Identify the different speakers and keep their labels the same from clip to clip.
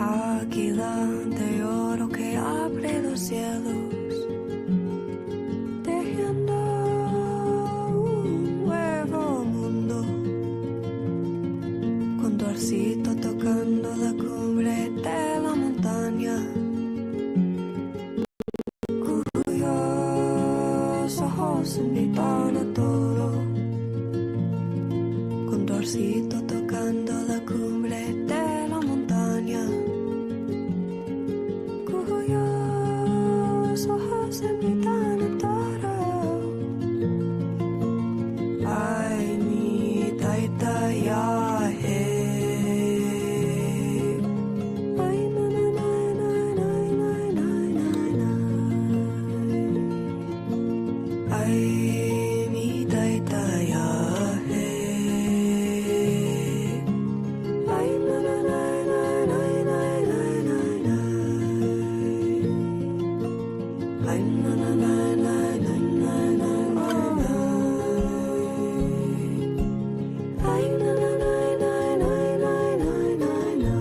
Speaker 1: Águila de oro que abre los cielos, tejiendo un nuevo mundo, con tu arcito tocando la cumbre de la montaña, cuyos ojos invitan a todo, con tu arcito tocando la cumbre de la montaña, cuyos ojos invitan a todo. Ay, mi taita ya he. Ay, na na na na na na na na. Ay, mi taita ya he. Ay, na na na na na na na na. Ay, na na na na na na na na. Ay, na na na na na na na na na.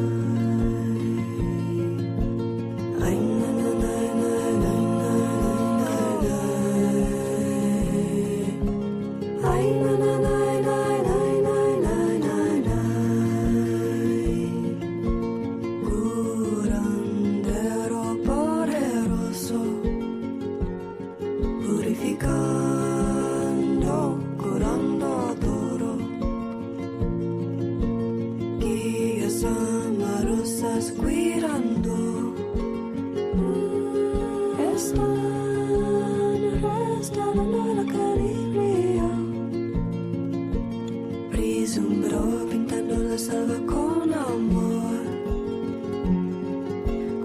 Speaker 1: Ay, na na na na na na na na. Ay, na na na na na na na na na. Curandero poderoso, purificando, curando todo. Guías amorosas cuidando, están restaurando el equilibrio. Prisumbró pintando la selva con amor,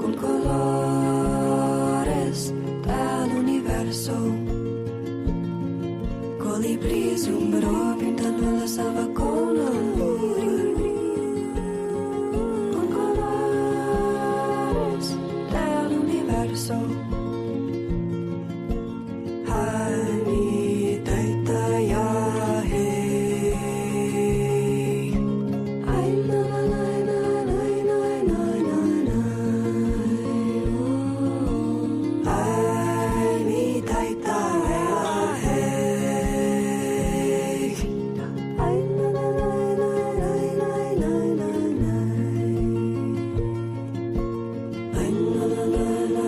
Speaker 1: con colores del universo. Colibrí zumbró pintando la selva con amor, con colores del universo. Ay, mi taita ya he. Ay, na na na na na na na na na. Ay, mi taita ya he. Ay, na na na na na na na na na. Ay, na na na na na.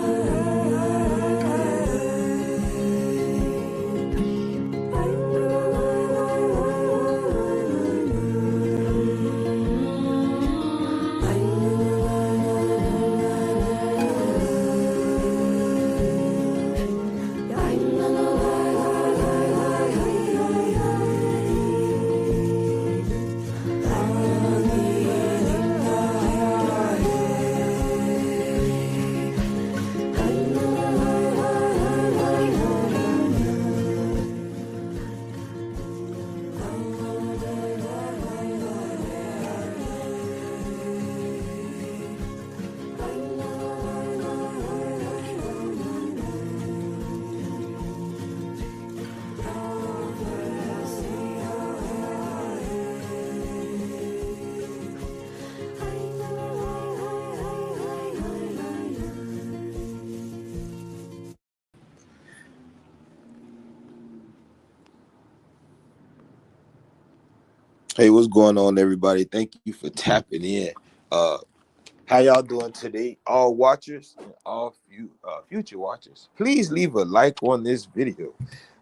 Speaker 1: Ay, na na na ay, na na
Speaker 2: Hey, what's going on, everybody? Thank you for tapping in. How y'all doing today? All watchers and all future watchers, please leave a like on this video.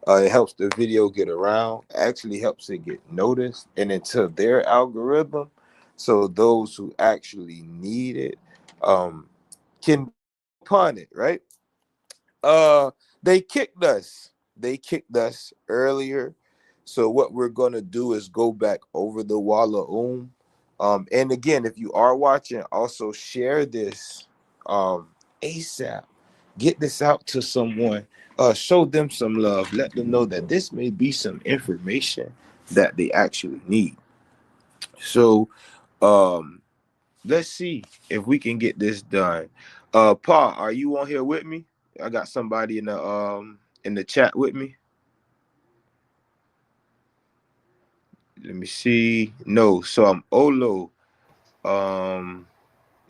Speaker 2: It helps the video get around, actually helps it get noticed and into their algorithm, so those who actually need it can upon it, right? They kicked us. They kicked us earlier. So what we're gonna do is go back over the Walam. And again, if you are watching, also share this ASAP. Get this out to someone. Show them some love. Let them know that this may be some information that they actually need. So let's see if we can get this done. Pa, are you on here with me? I got somebody in the chat with me. Let me see. No, so I'm Olo.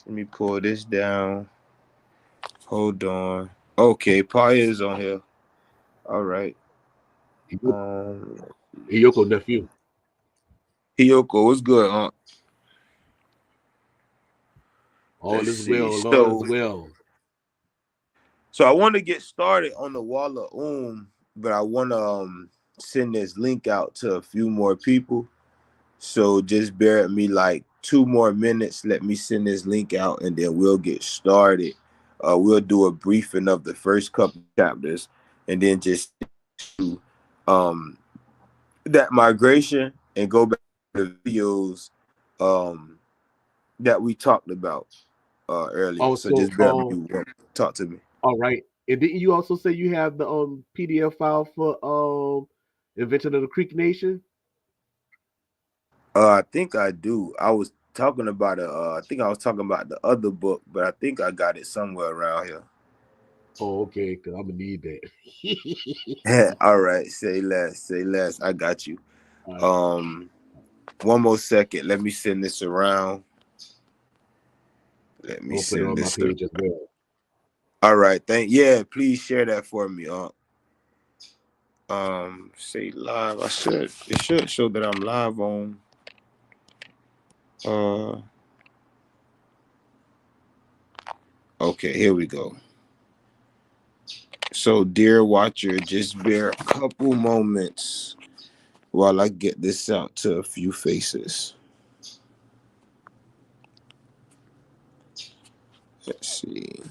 Speaker 2: Let me pull this down. Hold on. Okay, Paul is on here. All right. Um,
Speaker 3: Hiyoko nephew.
Speaker 2: Hiyoko, what's good? Let's
Speaker 3: All is
Speaker 2: see.
Speaker 3: well. All is well.
Speaker 2: So I want to get started on the Walam but I want to send this link out to a few more people. So just bear with me like 2 more minutes. Let me send this link out, and then we'll get started. We'll do a briefing of the first couple chapters, and then just um that migration and go back to the videos um that we talked about earlier. So
Speaker 3: Also,
Speaker 2: just bear with me. Talk to me.
Speaker 3: all right. And didn't you also say you have the PDF file for Invention of the Creek Nation?
Speaker 2: I think I do. I was talking about I think I was talking about the other book, but I think I got it somewhere around
Speaker 3: Oh, okay, because I'm gonna need that.
Speaker 2: here. All right, say less, say less. I got you.
Speaker 3: All right,
Speaker 2: Um, one more second. Let me send this around. Let
Speaker 3: I'm
Speaker 2: me
Speaker 3: gonna put it
Speaker 2: send
Speaker 3: on my
Speaker 2: this.
Speaker 3: page as well.
Speaker 2: All right, yeah. Please share that for me. Say live. It should show that I'm live on. Uh, okay, here we go. So, dear watcher, just bear a couple moments while I get this out to a few faces. Let's see.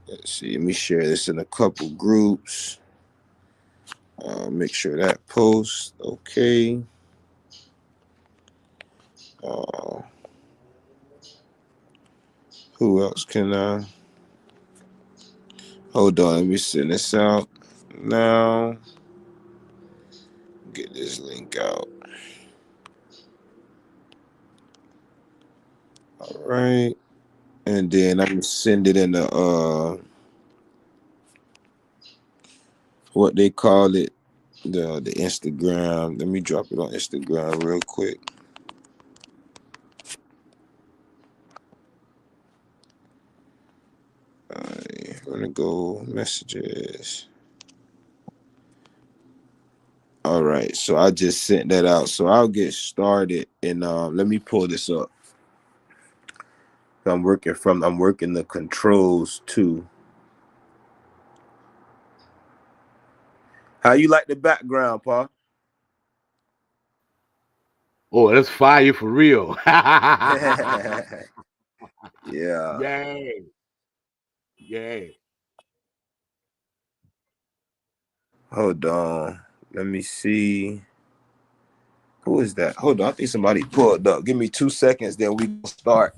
Speaker 2: Let's see. Let me share this in a couple groups. Make sure that post. Okay. Uh, who else can I? Hold on. Let me send this out now. Get this link out. All right. And then I'm gonna send it in the what they call it, the Instagram. Let me drop it on Instagram real quick. I'm gonna go messages. All right, so I just sent that out. So I'll get started, and let me pull this up. I'm working the controls too. How you like the background, Paul?
Speaker 3: Oh, that's fire for real.
Speaker 2: Yeah.
Speaker 3: Yay, yay.
Speaker 2: Hold on. Let me see. Who is that? Hold on. I think somebody pulled up. Give me 2 seconds, then we can start.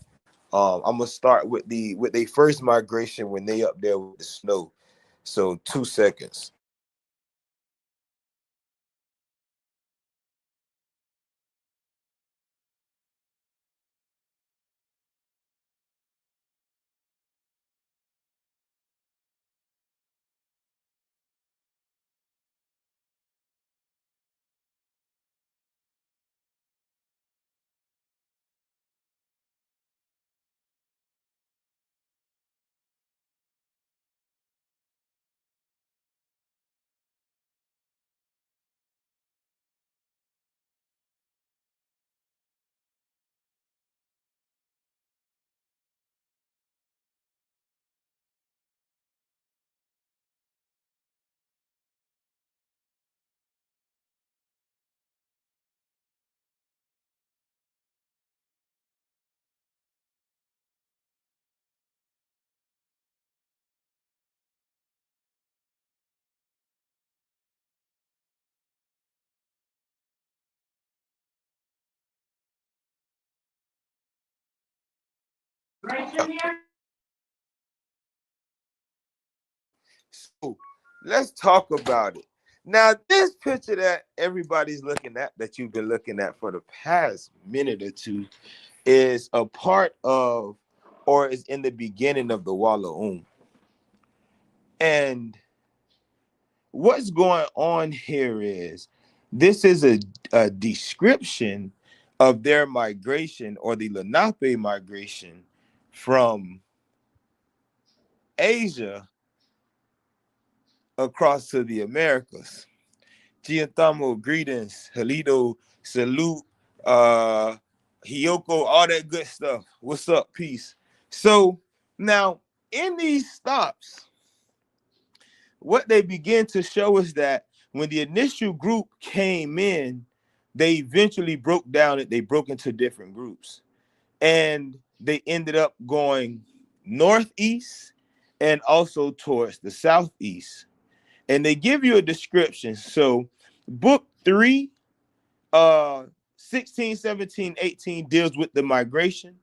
Speaker 2: I'm gonna start with the first migration when they up there with the snow. So 2 seconds. So let's talk about it. Now, this picture that everybody's looking at, that you've been looking at for the past minute or two, is a part of, or is in the beginning of the Walam. And what's going on here is this is a description of their migration, or the Lenape migration, from Asia across to the Americas. Giantamo, greetings. Halido, salute. Uh, Hiyoko, all that good stuff. What's up? Peace. So now, in these stops, what they begin to show is that when the initial group came in, they eventually broke down it. They broke into different groups, and they ended up going northeast and also towards the southeast. And they give you a description. So book 3, 16, 17, 18 deals with the migration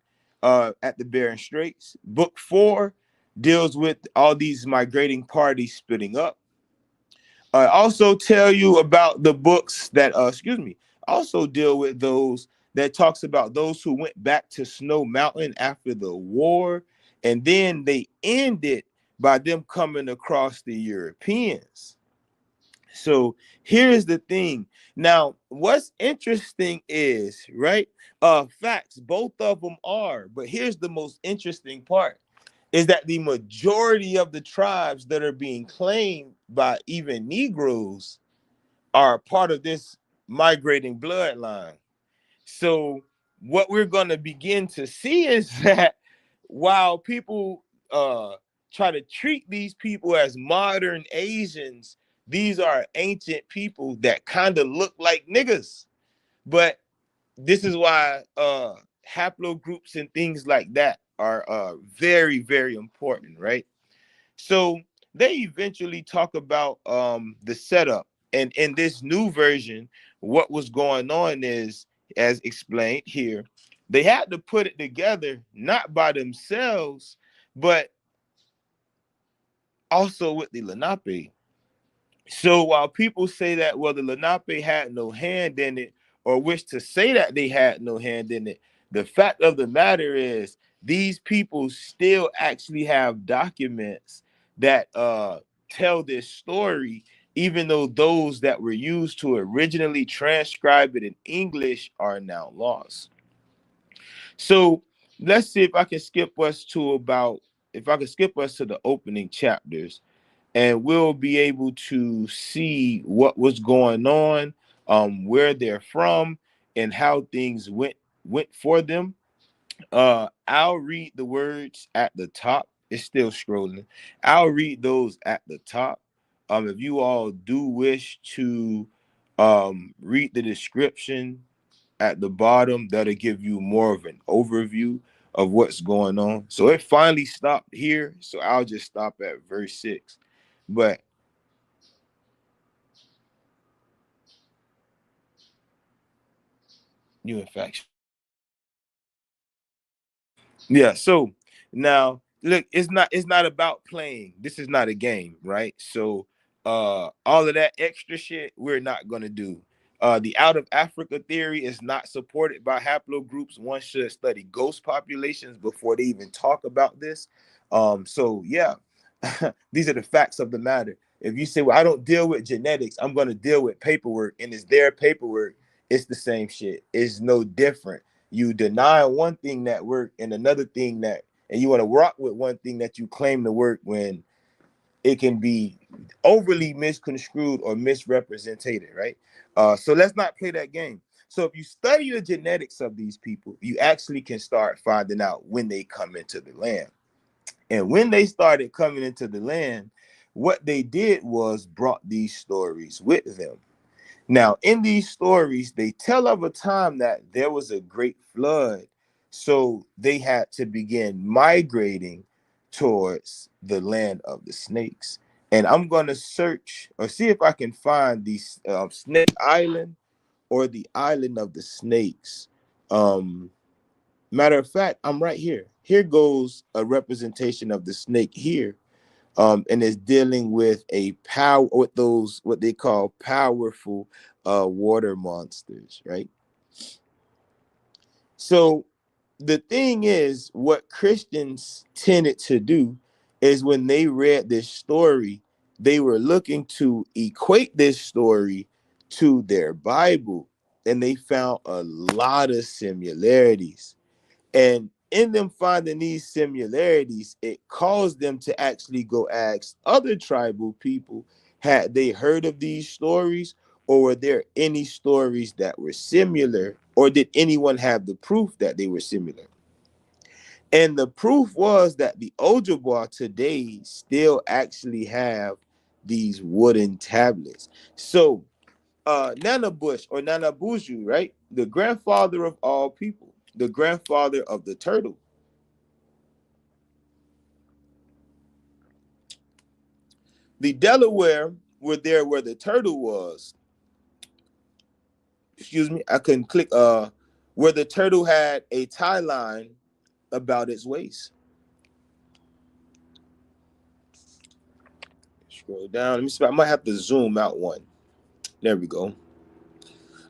Speaker 2: at the Bering Straits. Book 4 deals with all these migrating parties splitting up. Also tell you about the books that also deal with those that talks about those who went back to Snow Mountain after the war, and then they ended by them coming across the Europeans. So here's the thing. Now, what's interesting is, right? Facts, both of them are, but here's the most interesting part is that the majority of the tribes that are being claimed by even Negroes are part of this migrating bloodline. So what we're going to begin to see is that while people try to treat these people as modern Asians, these are ancient people that kind of look like niggas. But this is why haplogroups and things like that are very, very important, right? So they eventually talk about the setup. And in this new version, what was going on is, as explained here, they had to put it together not by themselves, but also with the Lenape. So while people say that, well, the Lenape had no hand in it, or wish to say that they had no hand in it, the fact of the matter is these people still actually have documents that tell this story, even though those that were used to originally transcribe it in English are now lost. So let's see if I can skip us to about if I can skip us to the opening chapters, and we'll be able to see what was going on, where they're from, and how things went for them. I'll read the words at the top. It's still scrolling. I'll read those at the top. If you all do wish to read the description at the bottom, that'll give you more of an overview of what's going on. So it finally stopped here. So I'll just stop at verse 6. But you in fact, yeah. So now look, it's not about playing. This is not a game, right? So all of that extra shit we're not gonna do. The out of Africa theory is not supported by haplogroups. One should study ghost populations before they even talk about this. So yeah, these are the facts of the matter. If you say, well, I don't deal with genetics, I'm gonna deal with paperwork, and it's their paperwork, it's the same shit. It's no different. You deny one thing that work and another thing that, and you want to rock with one thing that you claim to work when it can be overly misconstrued or misrepresented, right? So let's not play that game. So if you study the genetics of these people, you actually can start finding out when they come into the land. And when they started coming into the land, what they did was brought these stories with them. Now, in these stories, they tell of a time that there was a great flood. So they had to begin migrating towards the land of the snakes. And I'm going to search or see if I can find the Snake Island or the Island of the Snakes. Um, Matter of fact, I'm right here. Here goes a representation of the snake here, and is dealing with a power with those what they call powerful water monsters, right? So the thing is, what Christians tended to do is when they read this story, they were looking to equate this story to their Bible. and they found a lot of similarities. And in them finding these similarities, it caused them to actually go ask other tribal people, had they heard of these stories, or were there any stories that were similar, or did anyone have the proof that they were similar? And the proof was that the Ojibwa today still actually have these wooden tablets. So Nana Bush or Nana Buju, right? The grandfather of all people, the grandfather of the turtle. The Delaware were there where the turtle was. Excuse me, I couldn't click. Where the turtle had a tie line about its waist. Scroll down. Let me see. I might have to zoom out one. There we go.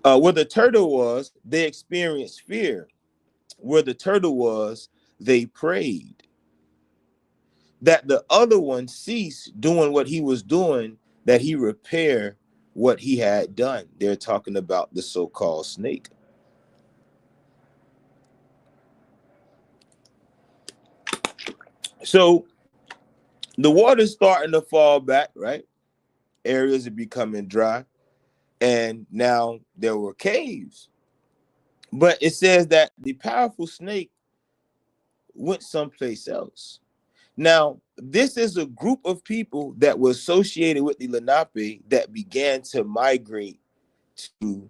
Speaker 2: Where the turtle was, they experienced fear. Where the turtle was, they prayed that the other one cease doing what he was doing, that he repair what he had done. They're talking about the so-called snake. So the water's starting to fall back, right? Areas are becoming dry, and now there were caves. But it says that the powerful snake went someplace else. Now, this is a group of people that were associated with the Lenape that began to migrate to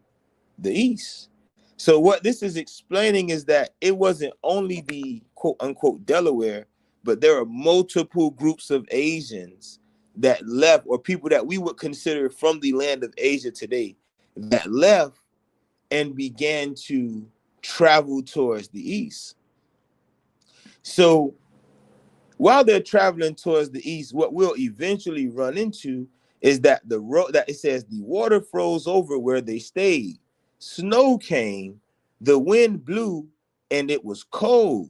Speaker 2: the east. So what this is explaining is that it wasn't only the quote unquote Delaware, but there are multiple groups of Asians that left, or people that we would consider from the land of Asia today, that left and began to travel towards the east. So while they're traveling towards the east, what we'll eventually run into is that the road, that it says the water froze over where they stayed. Snow came, the wind blew, and it was cold.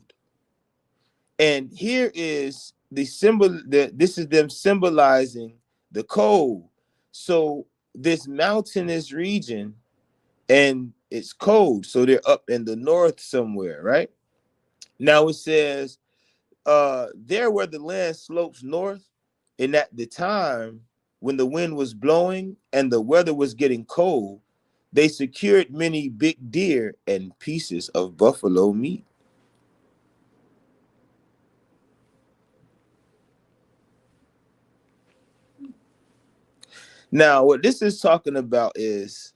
Speaker 2: And here is the symbol that this is them symbolizing the cold. So this mountainous region, and it's cold. So they're up in the north somewhere, right? Now it says there where the land slopes north, and at the time when the wind was blowing and the weather was getting cold, they secured many big deer and pieces of buffalo meat. Now what this is talking about is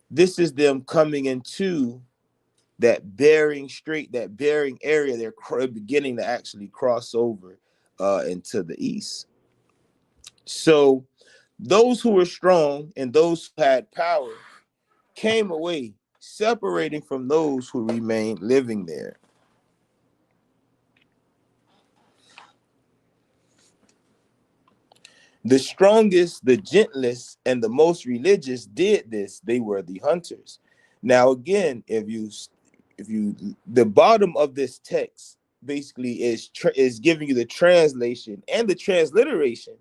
Speaker 2: this is them coming into that Bering Strait, that Bering area. They're beginning to actually cross over into the east. So those who were strong and those who had power came away, separating from those who remained living there. The strongest, the gentlest, and the most religious did this. They were the hunters. Now, again, if you the bottom of this text basically is giving you the translation and the transliteration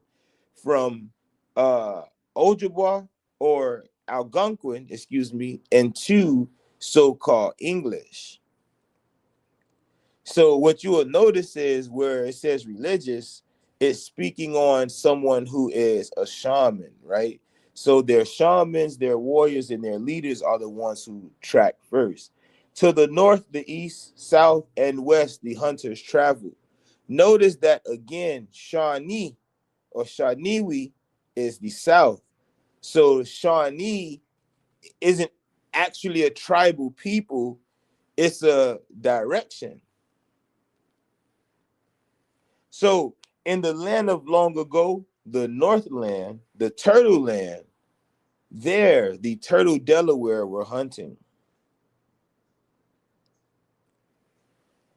Speaker 2: from Ojibwa or Algonquin, excuse me, into so-called English. So what you will notice is where it says religious, it's speaking on someone who is a shaman, right? So their shamans, their warriors, and their leaders are the ones who track first. To the north, the east, south, and west, the hunters traveled. Notice that again, Shawnee or Shawneewe is the south. So Shawnee isn't actually a tribal people, it's a direction. So in the land of long ago, the Northland, the Turtle Land, there the Turtle Delaware were hunting.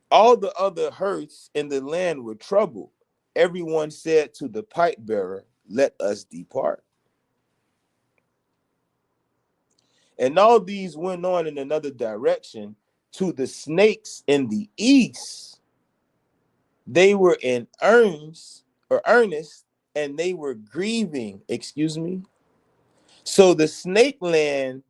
Speaker 2: All the other herds in the land were troubled. Everyone said to the pipe bearer, "Let us depart." And all these went on in another direction to the snakes in the east. They were in earnest, and they were grieving. Excuse me. So the snake land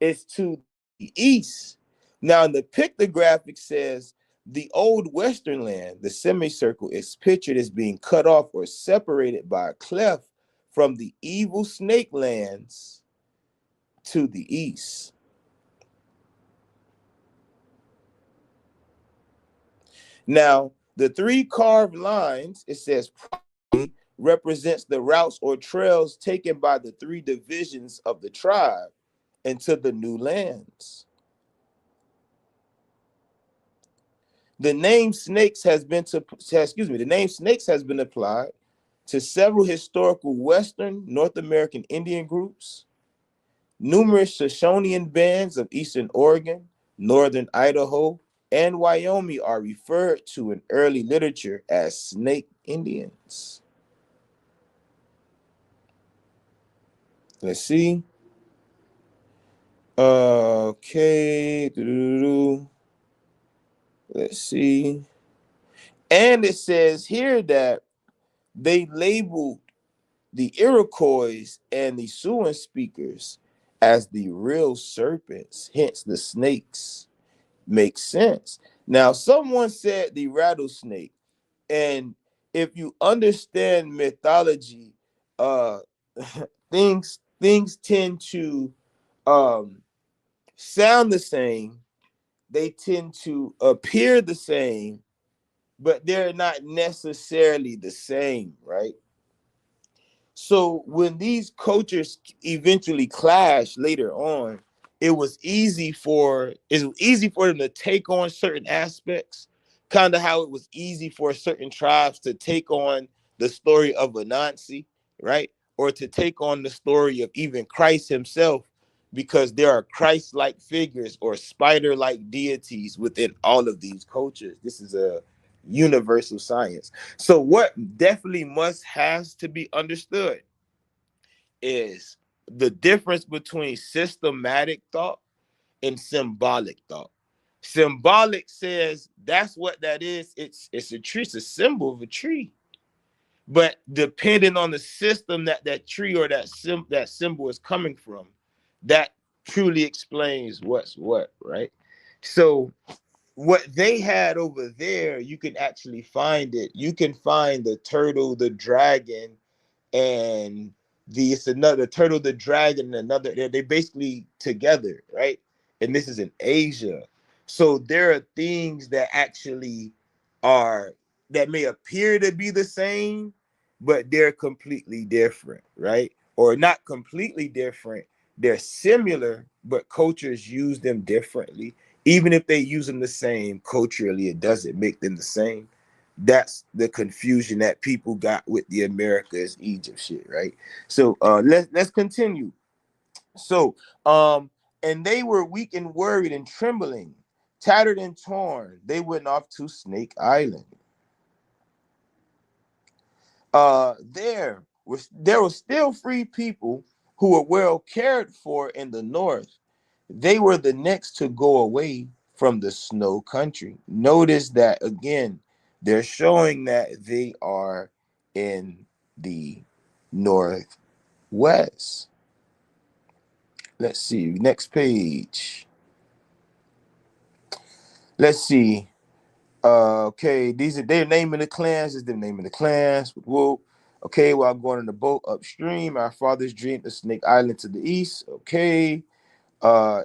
Speaker 2: is to the east. Now, the pictographic says the old western land, the semicircle, is pictured as being cut off or separated by a cleft from the evil snake lands to the east. Now, the three carved lines, it says, represents the routes or trails taken by the three divisions of the tribe into the new lands. The name snakes has been the name snakes has been applied to several historical Western North American Indian groups. Numerous Shoshonean bands of Eastern Oregon, Northern Idaho, and Wyoming are referred to in early literature as Snake Indians. Let's see. Okay. Let's see. And it says here that they labeled the Iroquois and the Siouan speakers as the real serpents, hence the snakes. Makes sense. Now, someone said the rattlesnake, and if you understand mythology, uh, things tend to um, sound the same. They tend to appear the same, but they're not necessarily the same, right? So when these cultures eventually clashed later on, it was easy for them to take on certain aspects, kind of how it was easy for certain tribes to take on the story of Anansi, right? Or to take on the story of even Christ himself, because there are Christ-like figures or spider-like deities within all of these cultures. This is a universal science. So what definitely has to be understood is the difference between systematic thought and symbolic thought. Symbolic says that's what that is. It's a tree, it's a symbol of a tree. But depending on the system that tree or that symbol is coming from, that truly explains what's what, right? So what they had over there, you can actually find it. You can find the turtle, the dragon, and it's another turtle, the dragon, and another. They basically together, right? And this is in Asia. So there are things that actually are that may appear to be the same, but they're completely different, right? Or not completely different. They're similar, but cultures use them differently. Even if they use them the same culturally, it doesn't make them the same. That's the confusion that people got with the Americas Egypt shit, right? So let's continue. So and they were weak and worried and trembling, tattered and torn. They went off to Snake Island. There were still free people who were well cared for in the north. They were the next to go away from the snow country. Notice that again, they're showing that they are in the northwest. Let's see, next page. Let's see. Okay, they're naming the clans. This is the name of the clans. Whoa. Okay, while going on the boat upstream, our fathers dreamed of Snake Island to the east. Okay.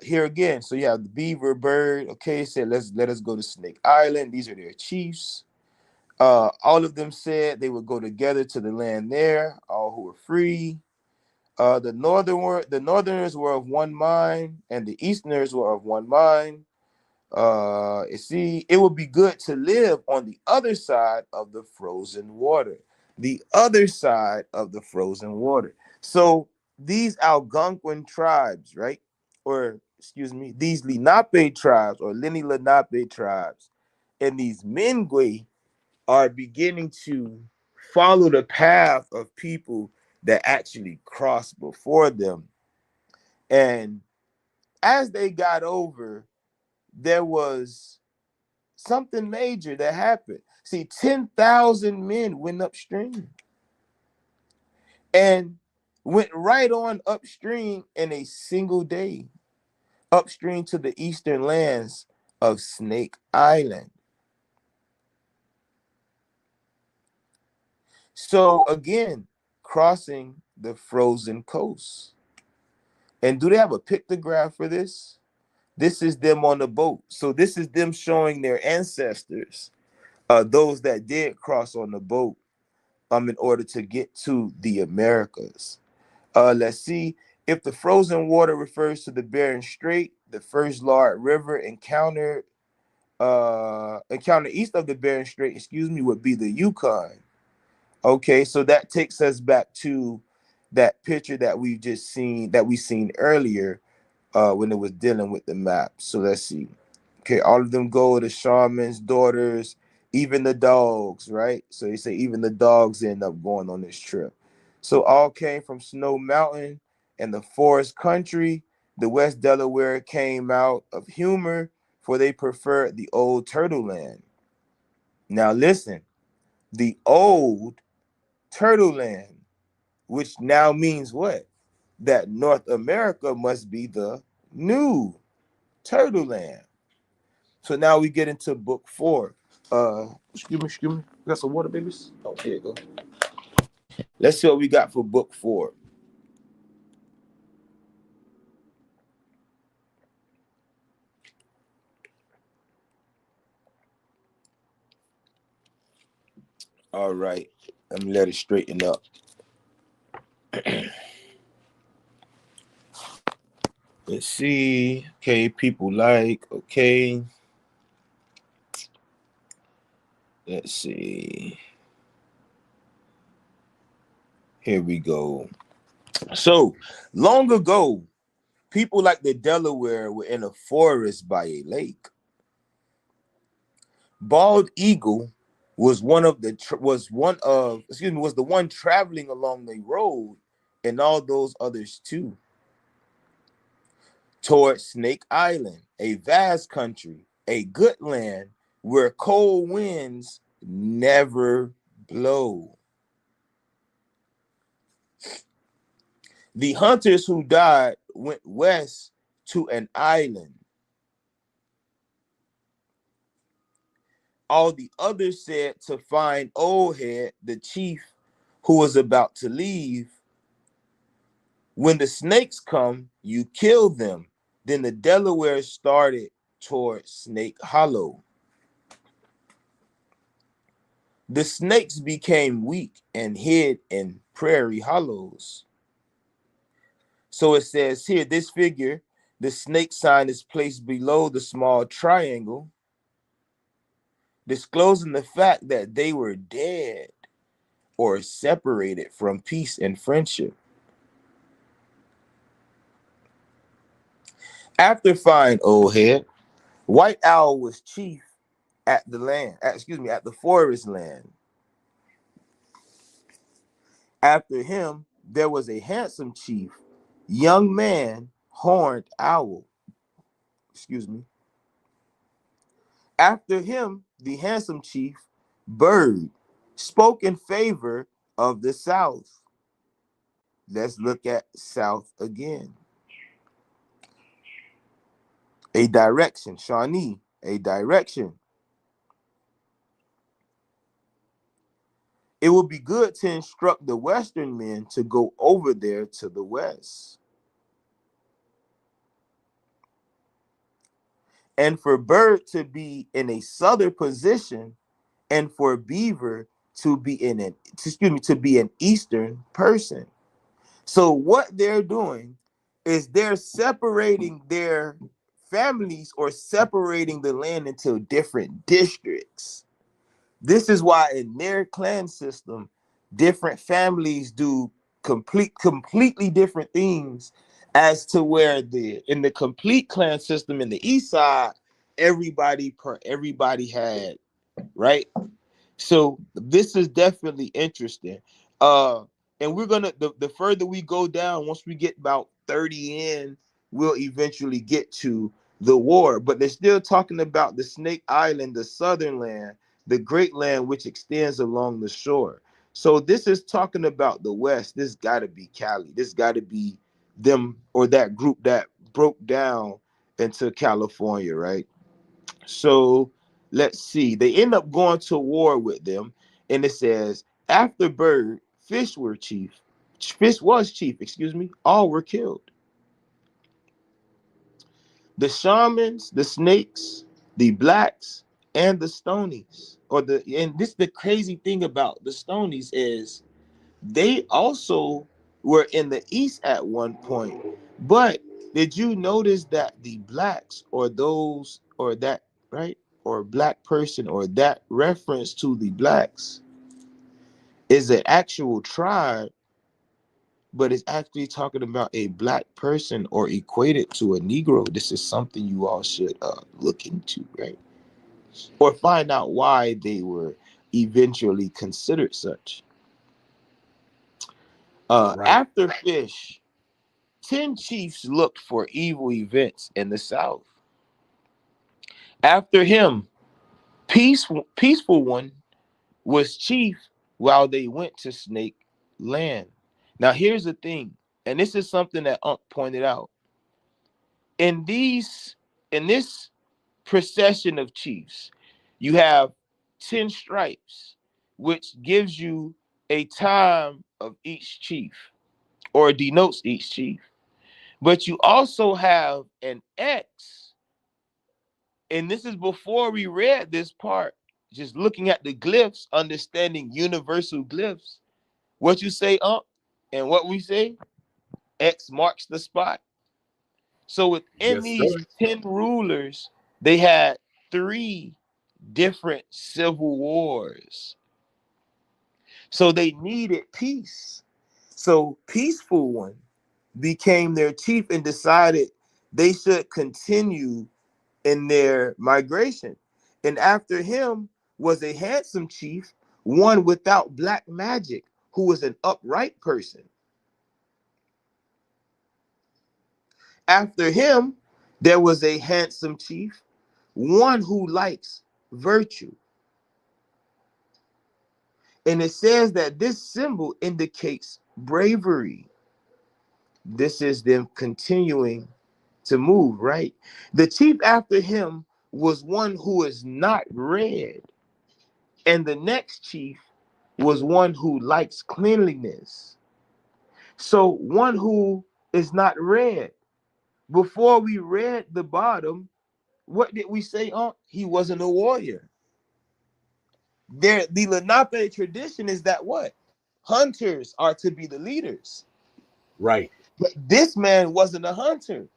Speaker 2: Here again, so you have the beaver bird. Okay, said let us go to Snake Island. These are their chiefs. All of them said they would go together to the land there, all who were free. The northerners were of one mind, and the easterners were of one mind. You see, it would be good to live on the other side of the frozen water. The other side of the frozen water. So these Algonquin tribes, right? Or excuse me, these Lenape tribes or Lenni Lenape tribes and these Mingwe are beginning to follow the path of people that actually crossed before them. And as they got over, there was something major that happened. See, 10,000 men went upstream and went right on upstream in a single day. upstream to the eastern lands of Snake Island. So again, crossing the frozen coast. And do they have a pictograph for this? This is them on the boat. So this is them showing their ancestors, those that did cross on the boat, in order to get to the Americas. Let's see. If the frozen water refers to the Bering Strait, the first large river encountered east of the Bering Strait, would be the Yukon. Okay, so that takes us back to that picture that we seen earlier, when it was dealing with the map. So let's see. Okay, all of them go, the shamans, daughters, even the dogs, right? So they say even the dogs end up going on this trip. So all came from Snow Mountain and the forest country. The West Delaware came out of humor, for they preferred the old Turtle Land. Now listen, the old Turtle Land, which now means what? That North America must be the new Turtle Land. So now we get into book 4. Excuse me. Got some water, babies? Oh, here you go. Let's see what we got for book 4. All right. Let me let it straighten up. Let's see. Okay, people like. Okay. Let's see. Here we go. So, long ago, people like the Delaware were in a forest by a lake. Bald Eagle was one of the was the one traveling along the road, and all those others too, towards Snake Island, a vast country, a good land where cold winds never blow. The hunters who died went west to an island. All the others said to find Old Head, the chief who was about to leave. When the snakes come, you kill them. Then the Delaware started toward Snake Hollow. The snakes became weak and hid in prairie hollows. So it says here, this figure, the snake sign is placed below the small triangle, disclosing the fact that they were dead or separated from peace and friendship. After Find Old Head, White Owl was chief at at the forest land. After him, there was a handsome chief, young man, Horned Owl. Excuse me. After him, the handsome chief, Bird, spoke in favor of the South. Let's look at South again. A direction, Shawnee, a direction. It would be good to instruct the Western men to go over there to the West. And for Bird to be in a southern position, and for Beaver to be to be an eastern person. So what they're doing is they're separating their families or separating the land into different districts. This is why in their clan system, different families do completely different things, as to where in the complete clan system in the east side, everybody had, right? So this is definitely interesting. Uh, and we're gonna the further we go down, once we get about 30 in, we'll eventually get to the war. But they're still talking about the Snake Island, the southern land, the great land which extends along the shore. So this is talking about the West. This gotta be Cali. This gotta be them or that group that broke down into California, right? So let's see. They end up going to war with them, and it says after Bird, Fish were chief. Fish was chief, excuse me. All were killed. The shamans, the snakes, the blacks, and the stonies. And this the crazy thing about the stonies is they also were in the east at one point. But did you notice that the blacks or those or that right or black person or that reference to the blacks is an actual tribe, but it's actually talking about a black person or equated to a Negro. This is something you all should look into, right? Or find out why they were eventually considered such.
Speaker 3: Right.
Speaker 2: After Fish, 10 chiefs looked for evil events in the South. After him, Peaceful One was chief while they went to Snake Land. Now, here's the thing, and this is something that Unc pointed out. In these, in this procession of chiefs, you have 10 stripes, which gives you a time of each chief or denotes each chief. But you also have an X, and this is before we read this part, just looking at the glyphs, understanding universal glyphs. What you say, and what we say, X marks the spot. So within
Speaker 3: Yes,
Speaker 2: these
Speaker 3: sir.
Speaker 2: 10 rulers, they had three different civil wars. So they needed peace. So Peaceful One became their chief and decided they should continue in their migration. And after him was a handsome chief, one without black magic, who was an upright person. After him, there was a handsome chief, one who likes virtue. And it says that this symbol indicates bravery. This is them continuing to move, right? The chief after him was one who is not red. And the next chief was one who likes cleanliness. So one who is not red. Before we read the bottom, what did we say? He wasn't a warrior. The Lenape tradition is that what? Hunters are to be the leaders.
Speaker 3: Right.
Speaker 2: But this man wasn't a hunter.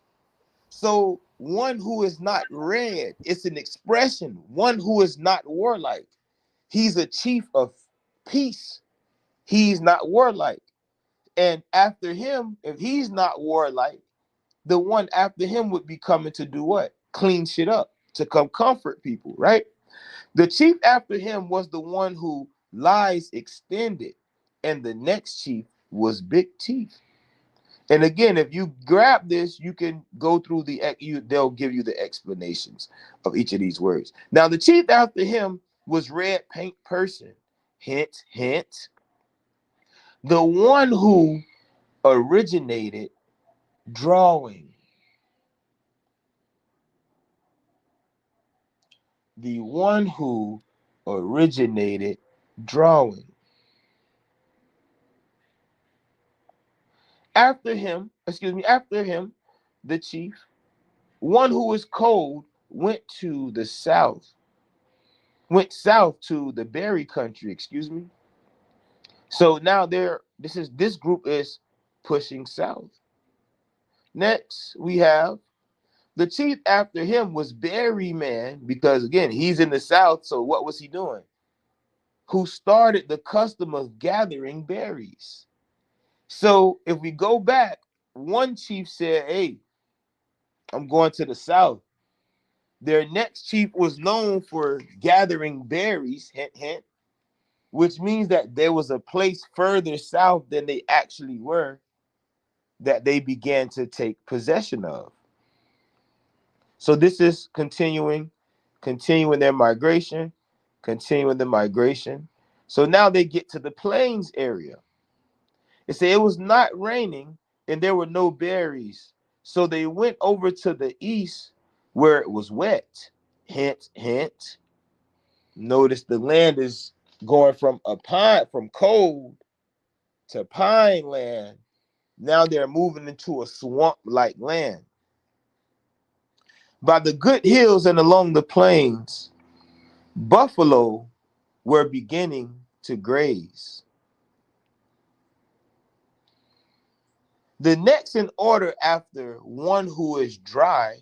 Speaker 2: So one who is not red, it's an expression. One who is not warlike. He's a chief of peace. He's not warlike. And after him, if he's not warlike, the one after him would be coming to do what? Clean shit up, to come comfort people, right? The chief after him was the one who lies extended, and the next chief was Big Teeth. And again, if you grab this, you can go through they'll give you the explanations of each of these words. Now, the chief after him was Red Paint Person. Hint, hint. The one who originated drawing. The one who originated drawing. After him, the chief, one who was cold, went south to the berry country, excuse me. So now this group is pushing south. Next, we have the chief after him was Berry Man, because again, he's in the south. So what was he doing? Who started the custom of gathering berries. So if we go back, one chief said, "Hey, I'm going to the south." Their next chief was known for gathering berries, hint, hint, which means that there was a place further south than they actually were that they began to take possession of. So this is continuing their migration, continuing the migration. So now they get to the plains area. It said it was not raining and there were no berries. So they went over to the east where it was wet. Hint, hint. Notice the land is going from cold to pine land. Now they're moving into a swamp-like land. By the good hills and along the plains, buffalo were beginning to graze. The next in order after one who is dry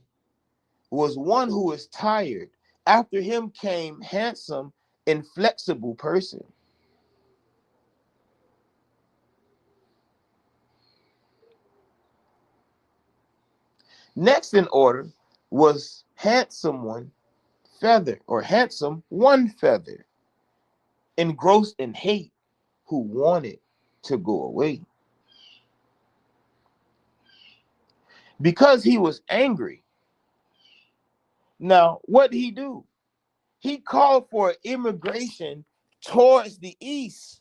Speaker 2: was one who is tired. After him came handsome, inflexible person. Next in order was handsome one feather, or handsome one feather, engrossed in hate, who wanted to go away. Because he was angry. Now, what did he do? He called for immigration towards the east,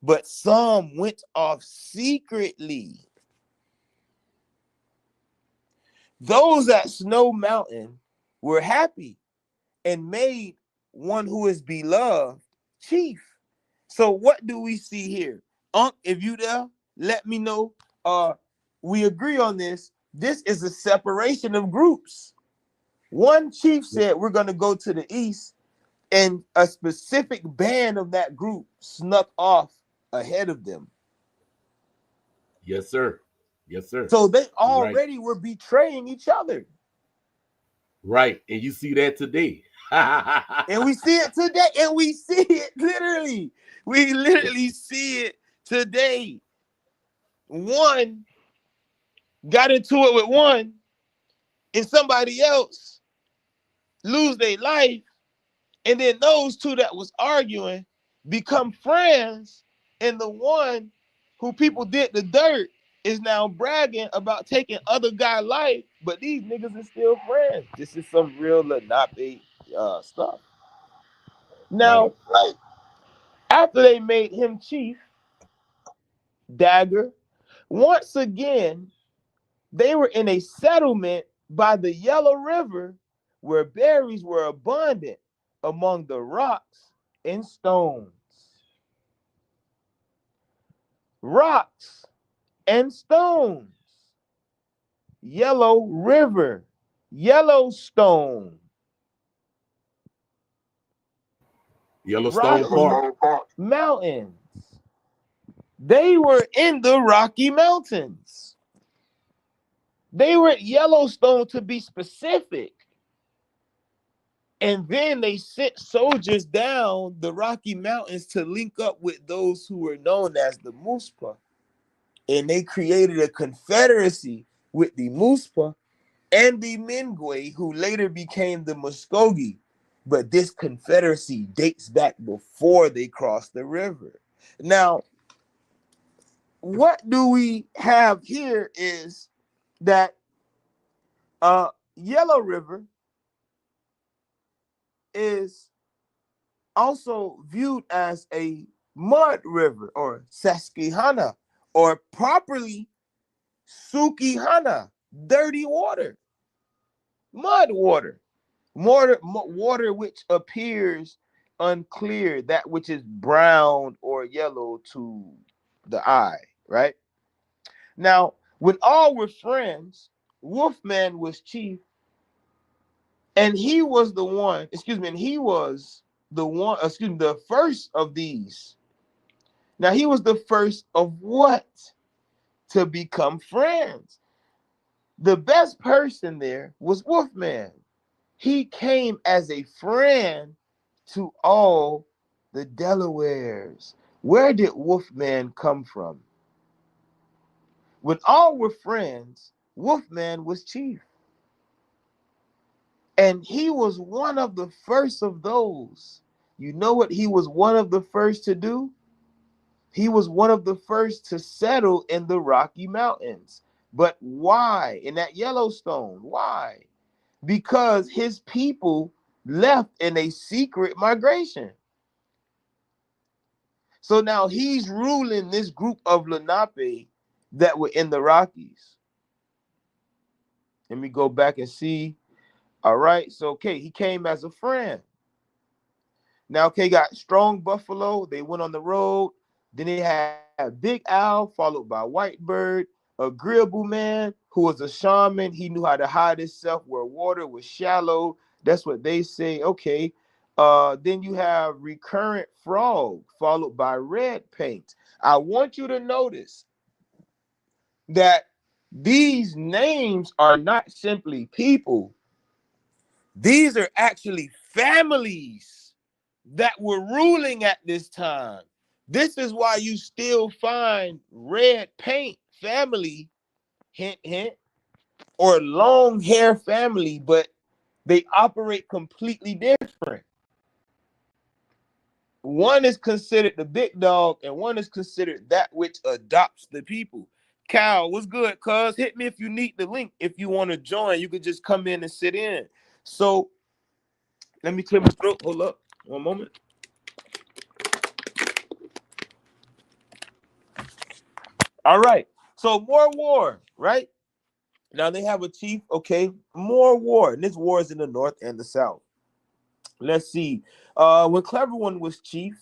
Speaker 2: but some went off secretly. Those at Snow Mountain were happy and made one who is beloved chief. So what do we see here? Unc, if you there, let me know. We agree on this. This is a separation of groups. One chief said we're going to go to the east, and a specific band of that group snuck off ahead of them.
Speaker 3: Yes, sir. Yes, sir.
Speaker 2: So they
Speaker 3: You're right.
Speaker 2: already were betraying each other.
Speaker 3: Right. And you see that today.
Speaker 2: And we see it today. And we see it literally. We literally see it today. One got into it with one, and somebody else lose their life. And then those two that was arguing become friends. And the one who people did the dirt is now bragging about taking other guy's life. But these niggas are still friends. This is some real Lenape stuff.
Speaker 3: Right.
Speaker 2: Now, after they made him chief, Dagger, once again, they were in a settlement by the Yellow River where berries were abundant among the rocks and stones. Rocks and stones. Yellow River, Yellowstone,
Speaker 3: Yellowstone
Speaker 2: Rocky
Speaker 3: Park.
Speaker 2: Mountains. They were in the Rocky Mountains. They were at Yellowstone, to be specific. And then they sent soldiers down the Rocky Mountains to link up with those who were known as the Muspa. And they created a confederacy with the Muspa and the Mingwe, who later became the Muskogee. But this confederacy dates back before they crossed the river. Now, what do we have here is that Yellow River is also viewed as a mud river, or Susquehanna, or properly Sukihana, dirty water, mud water, water which appears unclear, that which is brown or yellow to the eye, right? Now, when all were friends, Wolfman was chief, and he was the one, and he was the one, the first of these. Now, he was the first of what? To become friends. The best person there was Wolfman. He came as a friend to all the Delawares. Where did Wolfman come from? When all were friends, Wolfman was chief. And he was one of the first of those. You know what he was one of the first to do? He was one of the first to settle in the Rocky Mountains. But why? In that Yellowstone, why? Because his people left in a secret migration. So now he's ruling this group of Lenape that were in the Rockies. Let me go back and see. All right. So okay, he came as a friend. Now, okay, got strong buffalo. They went on the road. Then they had Big Al, followed by White Bird, agreeable man who was a shaman. He knew how to hide himself where water was shallow. That's what they say. Okay. Then you have recurrent frog, followed by red paint. I want you to notice that these names are not simply people. These are actually families that were ruling at this time. This is why you still find red paint family, hint, hint, or long hair family, but they operate completely different. One is considered the big dog, and one is considered that which adopts the people. Cal, what's good, cuz? Hit me if you need the link. If you want to join, you could just come in and sit in. So let me clear my throat. Hold up one moment. All right. So more war, right? Now they have a chief, okay, more war. And this war is in the north and the south. Let's see. When Clever One was chief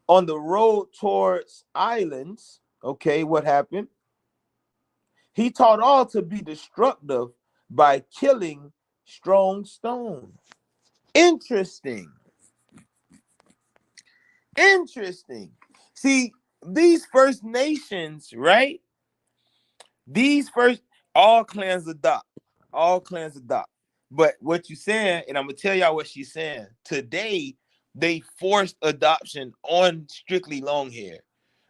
Speaker 2: on the road towards islands, okay, what happened? He taught all to be destructive by killing strong stone. Interesting. Interesting. See, these First Nations, right? These first all clans adopt. All clans adopt. But what you saying, and I'm gonna tell y'all what she's saying. Today, they forced adoption on strictly long hair.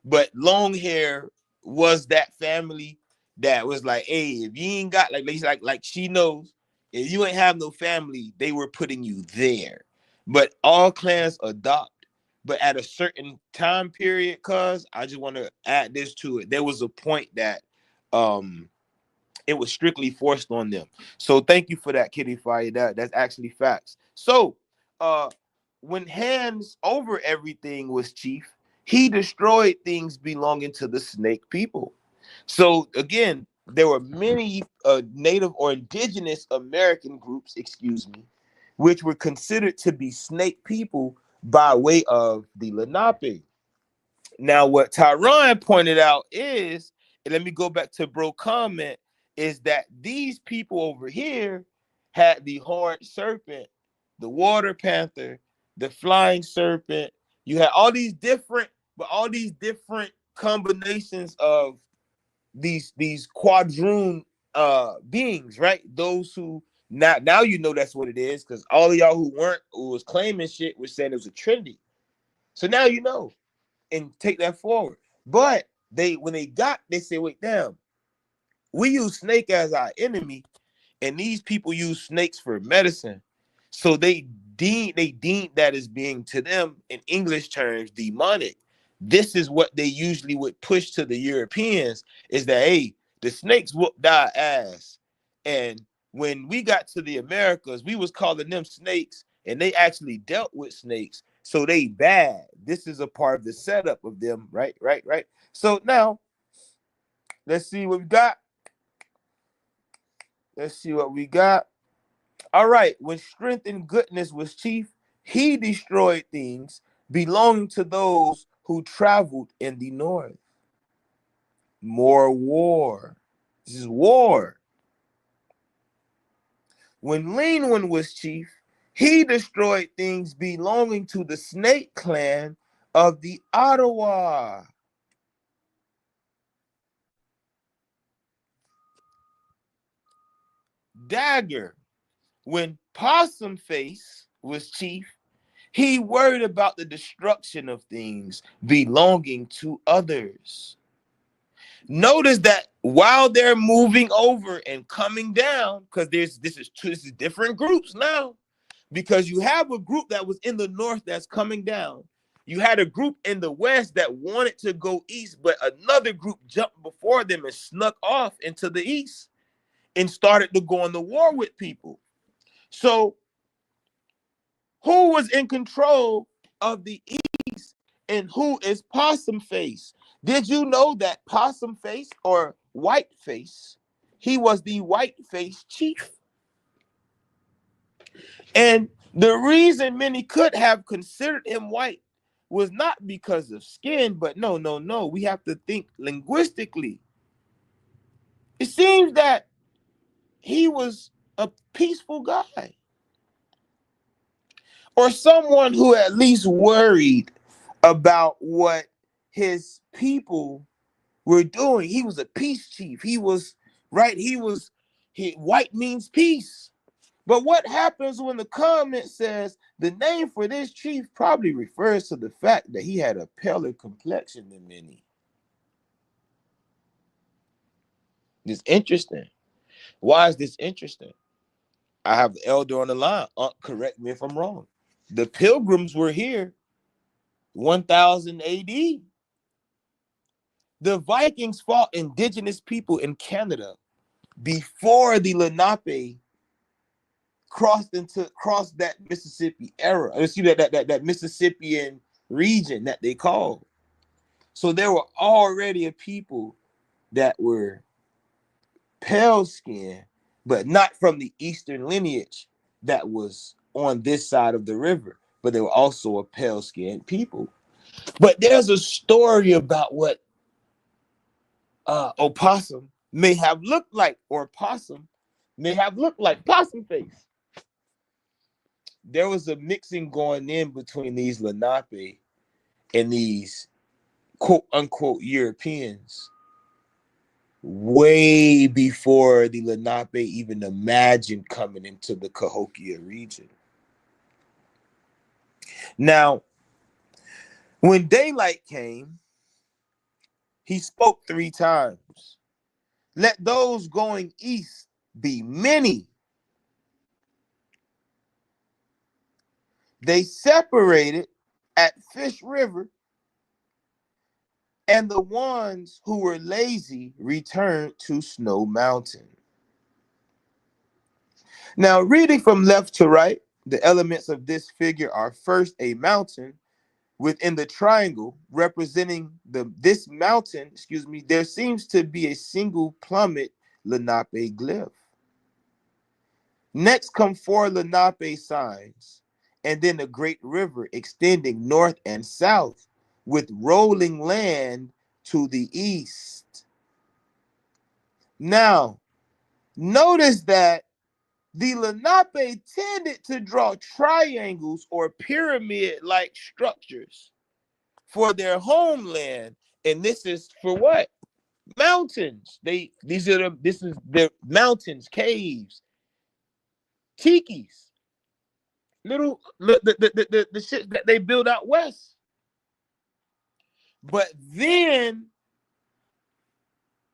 Speaker 2: But long hair was that family that was like, hey, if you ain't got like she knows, if you ain't have no family, they were putting you there. But all clans adopt. But at a certain time period, cuz I just want to add this to it. There was a point that um it was strictly forced on them. So thank you for that, Kitty Fire. That's actually facts. So uh when hands over everything was chief, he destroyed things belonging to the snake people. So again, there were many native or indigenous American groups, excuse me, which were considered to be snake people by way of the Lenape. Now, what Tyron pointed out is, and let me go back to bro comment, is that these people over here had the horned serpent, the water panther, the flying serpent. You had all these different combinations of these quadroon beings, right? Those who now you know that's what it is, because all of y'all who was claiming shit was saying it was a trinity. So now you know and take that forward. But they say, wait, damn, we use snake as our enemy, and these people use snakes for medicine. So they deemed that as being to them in English terms demonic. This is what they usually would push to the Europeans is that hey, the snakes whooped our ass. And when we got to the Americas, we was calling them snakes, and they actually dealt with snakes. So they bad. This is a part of the setup of them, right? Right, right. So now let's see what we got. Let's see what we got. All right, when strength and goodness was chief, he destroyed things belonging to those who traveled in the north. More war. This is war. When Lean One was chief, he destroyed things belonging to the snake clan of the Ottawa. Dagger. When Possum Face was chief, he worried about the destruction of things belonging to others. Notice that while they're moving over and coming down, because this is different groups now, because you have a group that was in the north that's coming down. You had a group in the west that wanted to go east, but another group jumped before them and snuck off into the east and started to go on the war with people. So who was in control of the East and who is Possum Face? Did you know that Possum Face or White Face, he was the White Face chief? And the reason many could have considered him white was not because of skin, but no. We have to think linguistically. It seems that he was a peaceful guy, or someone who at least worried about what his people were doing. He was a peace chief. He was right. White means peace. But what happens when the comment says the name for this chief probably refers to the fact that he had a paler complexion than many? It's interesting. Why is this interesting? I have the elder on the line. Correct me if I'm wrong. The pilgrims were here 1000 AD. The Vikings fought indigenous people in Canada before the Lenape crossed that Mississippi era. Let's see that Mississippian region that they called. So there were already a people that were pale skin, but not from the eastern lineage that was on this side of the river, but they were also a pale skinned people. But there's a story about what opossum may have looked like, or possum may have looked like possum face. There was a mixing going in between these Lenape and these quote unquote Europeans way before the Lenape even imagined coming into the Cahokia region. Now, when daylight came, he spoke 3 times. Let those going east be many. They separated at Fish River, and the ones who were lazy returned to Snow Mountain. Now, reading from left to right, the elements of this figure are first a mountain within the triangle representing this mountain, there seems to be a single plummet Lenape glyph. Next come 4 Lenape signs, and then a great river extending north and south with rolling land to the east. Now, notice that the Lenape tended to draw triangles or pyramid-like structures for their homeland, and this is for what? Mountains. This is their mountains, caves, tikis, the shit that they build out west. But then,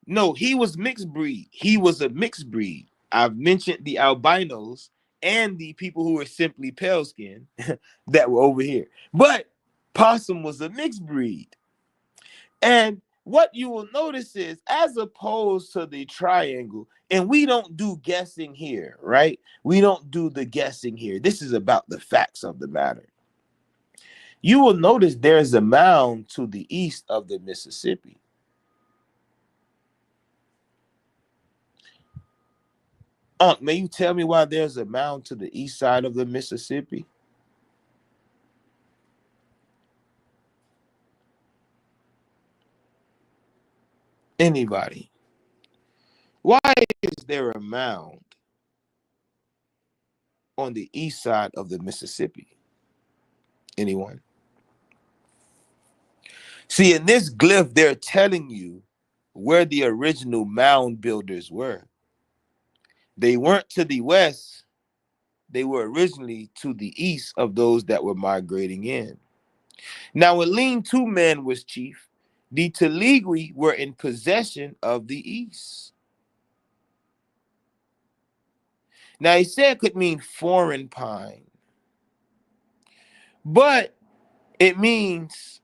Speaker 2: no, he was mixed breed. He was a mixed breed. I've mentioned the albinos and the people who were simply pale skin that were over here. But Possum was a mixed breed. And what you will notice is, as opposed to the triangle, and we don't do guessing here, right? We don't do the guessing here. This is about the facts of the matter. You will notice there's a mound to the east of the Mississippi. Unc, may you tell me why there's a mound to the east side of the Mississippi? Anybody? Why is there a mound on the east side of the Mississippi? Anyone? See, in this glyph, they're telling you where the original mound builders were. They weren't to the west. They were originally to the east of those that were migrating in. Now, when Lean Two Man was chief, the Teligui were in possession of the east. Now, he said it could mean foreign pine, but it means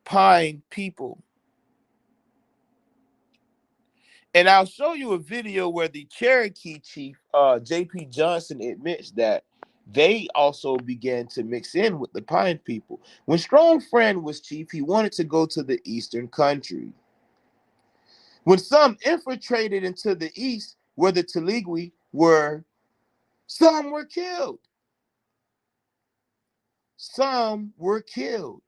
Speaker 2: pine people. And I'll show you a video where the Cherokee chief, J.P. Johnson, admits that they also began to mix in with the pine people. When Strong Friend was chief, he wanted to go to the eastern country. When some infiltrated into the east, where the Teligui were, some were killed. some were killed.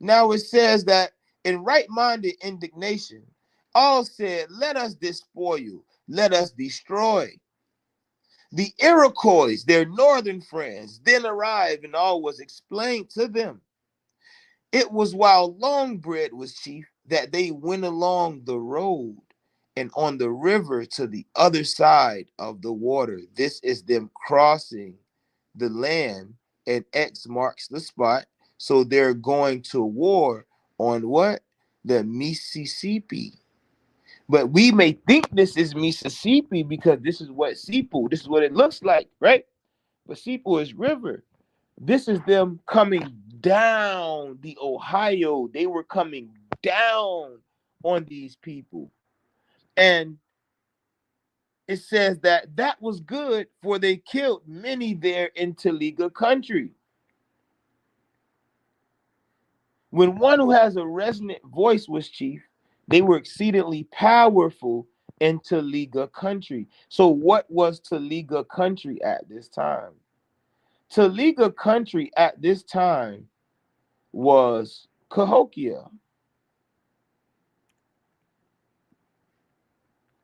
Speaker 2: Now it says that in right-minded indignation, all said, let us despoil, let us destroy. The Iroquois, their northern friends, then arrived, and all was explained to them. It was while Longbread was chief that they went along the road and on the river to the other side of the water. This is them crossing the land, and X marks the spot. So they're going to war on what? The Mississippi. But we may think this is Mississippi because this is what Sipu, this is what it looks like, right? But Sipu is river. This is them coming down the Ohio. They were coming down on these people. And it says that that was good, for they killed many there in Taliga country. When one who has a resonant voice was chief, they were exceedingly powerful in Taliga country. So what was Taliga country at this time? Taliga country at this time was Cahokia.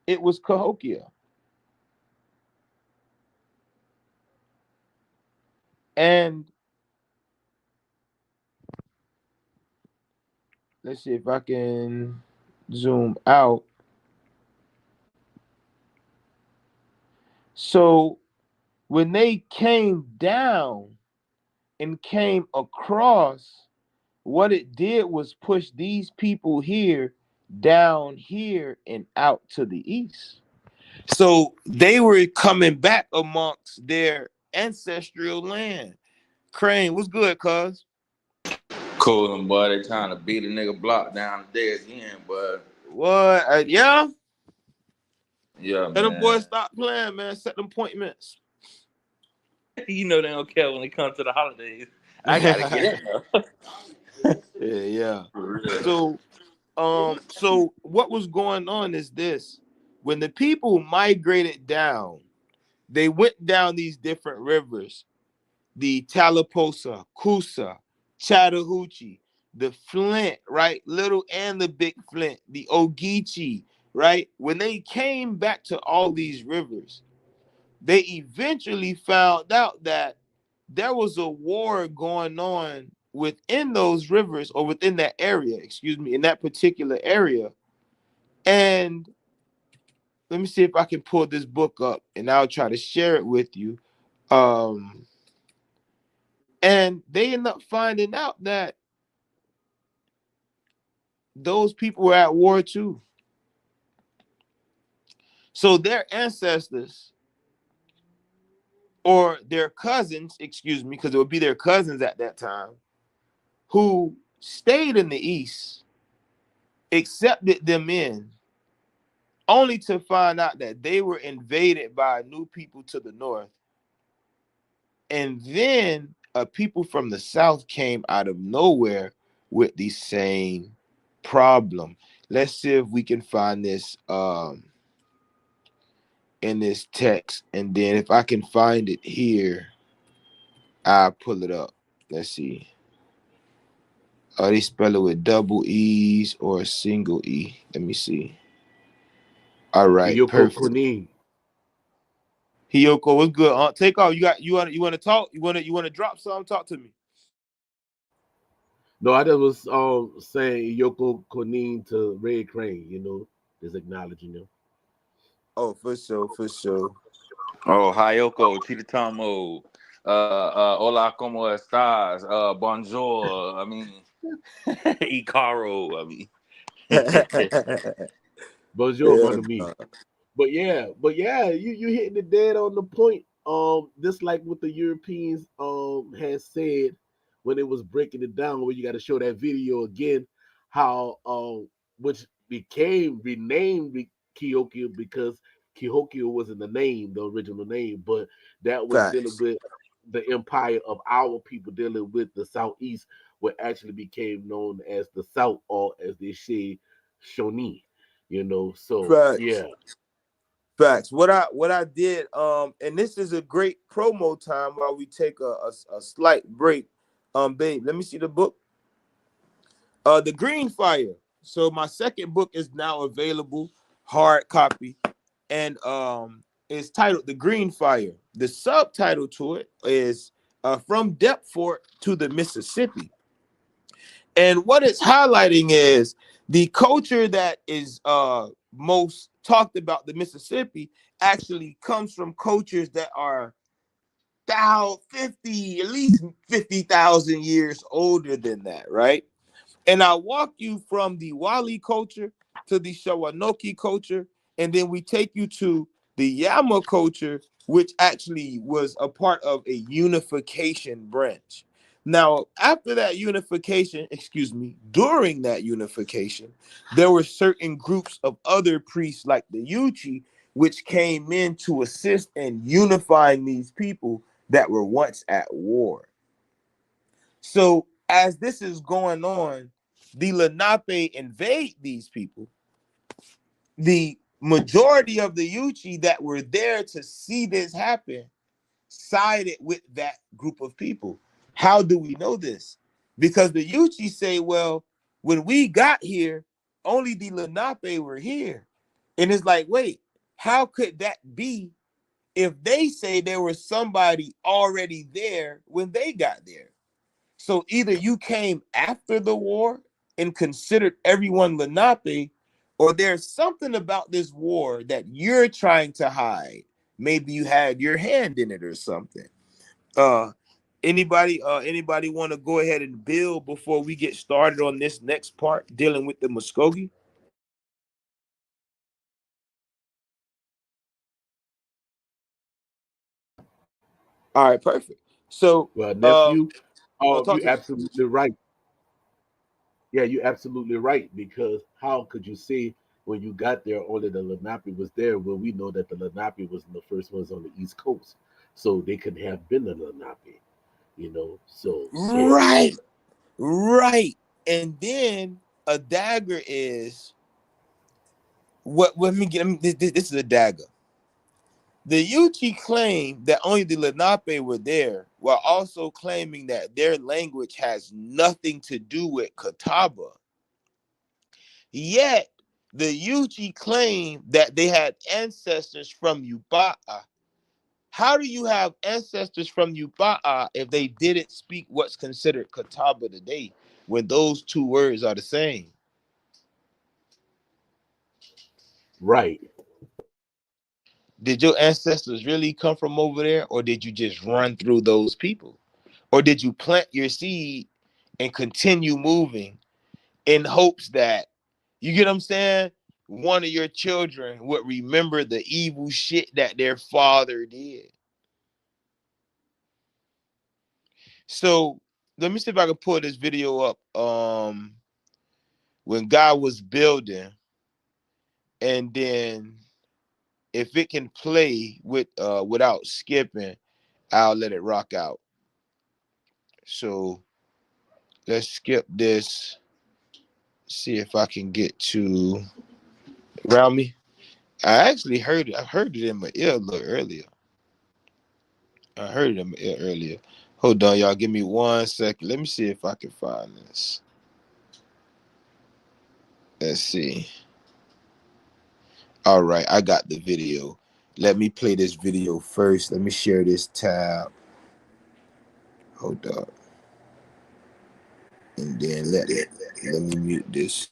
Speaker 2: It was Cahokia. And let's see if I can zoom out. So when they came down and came across, what it did was push these people here down here and out to the east. So they were coming back amongst their ancestral land. Crane, what's good, cuz?
Speaker 4: Cool, and boy, they trying to beat a nigga block down today again, but
Speaker 2: What? Yeah?
Speaker 4: yeah,
Speaker 2: Let them
Speaker 4: man.
Speaker 2: boys stop playing, man. Set them appointments.
Speaker 4: You know they don't care when it comes to the holidays. I gotta
Speaker 2: yeah,
Speaker 4: get in there.
Speaker 2: yeah.
Speaker 4: For real.
Speaker 2: So what was going on is this. When the people migrated down, they went down these different rivers, the Tallapoosa, Coosa, Chattahoochee, the Flint, right? Little and the Big Flint, the Ogeechee, right? When they came back to all these rivers, they eventually found out that there was a war going on within those rivers, or within that area, excuse me, in that particular area. And let me see if I can pull this book up and I'll try to share it with you. Um, and they end up finding out that those people were at war too. So their ancestors, or their cousins, excuse me, because it would be their cousins at that time, who stayed in the East, accepted them in, only to find out that they were invaded by new people to the north. And then a people from the South came out of nowhere with the same problem. Let's see if we can find this in this text. And then if I can find it here, I'll pull it up. Let's see. They spell it with double E's or a single E. Let me see. All right,
Speaker 3: Yoko
Speaker 2: perfect.
Speaker 3: Kunin.
Speaker 2: Hiyoko, what's good? Take off. You want to talk? You want to drop something? Talk to me.
Speaker 3: No, I just was saying Yoko Kunin to Red Crane, just acknowledging them.
Speaker 2: Oh, for sure, for sure.
Speaker 4: Oh, Hayoko, Chitamo, hola, como estás? Bonjour. I mean, Icaro. I mean,
Speaker 3: Bonjour,
Speaker 2: Yeah,
Speaker 3: mon ami. But yeah, you hitting it dead on the point. Just like what the Europeans had said when it was breaking it down, where you got to show that video again, how which became renamed Cahokia because Cahokia wasn't the name, the original name, but that was dealing
Speaker 2: facts.
Speaker 3: with the empire of our people dealing with the southeast, what actually became known as the South, or as they say, Shawnee. So
Speaker 2: Facts.
Speaker 3: yeah.
Speaker 2: Facts. What I did, and this is a great promo time while we take a slight break. Babe, let me see the book. The Green Fire. So my second book is now available, hard copy, and it's titled The Green Fire. The subtitle to it is From Deptford to the Mississippi. And what it's highlighting is the culture that is most talked about, the Mississippi, actually comes from cultures that are 50, at least 50,000 years older than that, right? And I walk you from the Wali culture to the Shawanoki culture, and then we take you to the Yama culture, which actually was a part of a unification branch. Now, after that unification, excuse me, during that unification, there were certain groups of other priests like the Yuchi, which came in to assist in unifying these people that were once at war. So as this is going on, the Lenape invade these people. The majority of the Yuchi that were there to see this happen sided with that group of people. How do we know this? Because the Yuchi say, well, when we got here, only the Lenape were here. And it's like, wait, how could that be if they say there was somebody already there when they got there? So either you came after the war and considered everyone Lenape, or there's something about this war that you're trying to hide. Maybe you had your hand in it or something. Uh anybody want to go ahead and build before we get started on this next part dealing with the Muskogee? All right, perfect. So
Speaker 3: Well, nephew,
Speaker 2: talk
Speaker 3: you
Speaker 2: to me.
Speaker 3: absolutely right. Yeah, you're absolutely right. Because how could you say when you got there only the Lenape was there when we know that the Lenape was the first ones on the East Coast, so they could have been the Lenape, you know. So yeah,
Speaker 2: Right, right. And then a dagger is what let me get this is a dagger. The Yuchi claim that only the Lenape were there, while also claiming that their language has nothing to do with Catawba. Yet, the Yuchi claim that they had ancestors from Yuba'a. How do you have ancestors from Yuba'a if they didn't speak what's considered Catawba today, when those two words are the same?
Speaker 3: right.
Speaker 2: Did your ancestors really come from over there, or did you just run through those people? Or did you plant your seed and continue moving in hopes that, you get what I'm saying, one of your children would remember the evil shit that their father did? So let me see if I can pull this video up. When God was building, and then if it can play with without skipping, I'll let it rock out. So let's skip this. See if I can get to around me. I actually heard it. I heard it in my ear a little earlier. I heard it in my ear earlier. Hold on, y'all. Give me 1 second. Let me see if I can find this. Let's see. All right, I got the video. Let me play this video first. Let me share this tab. Hold up. And then let me mute this.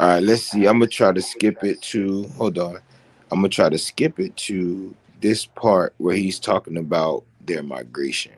Speaker 2: All right, let's see. I'm gonna try to skip it to. Hold on. I'm gonna try to skip it to this part where he's talking about their migration.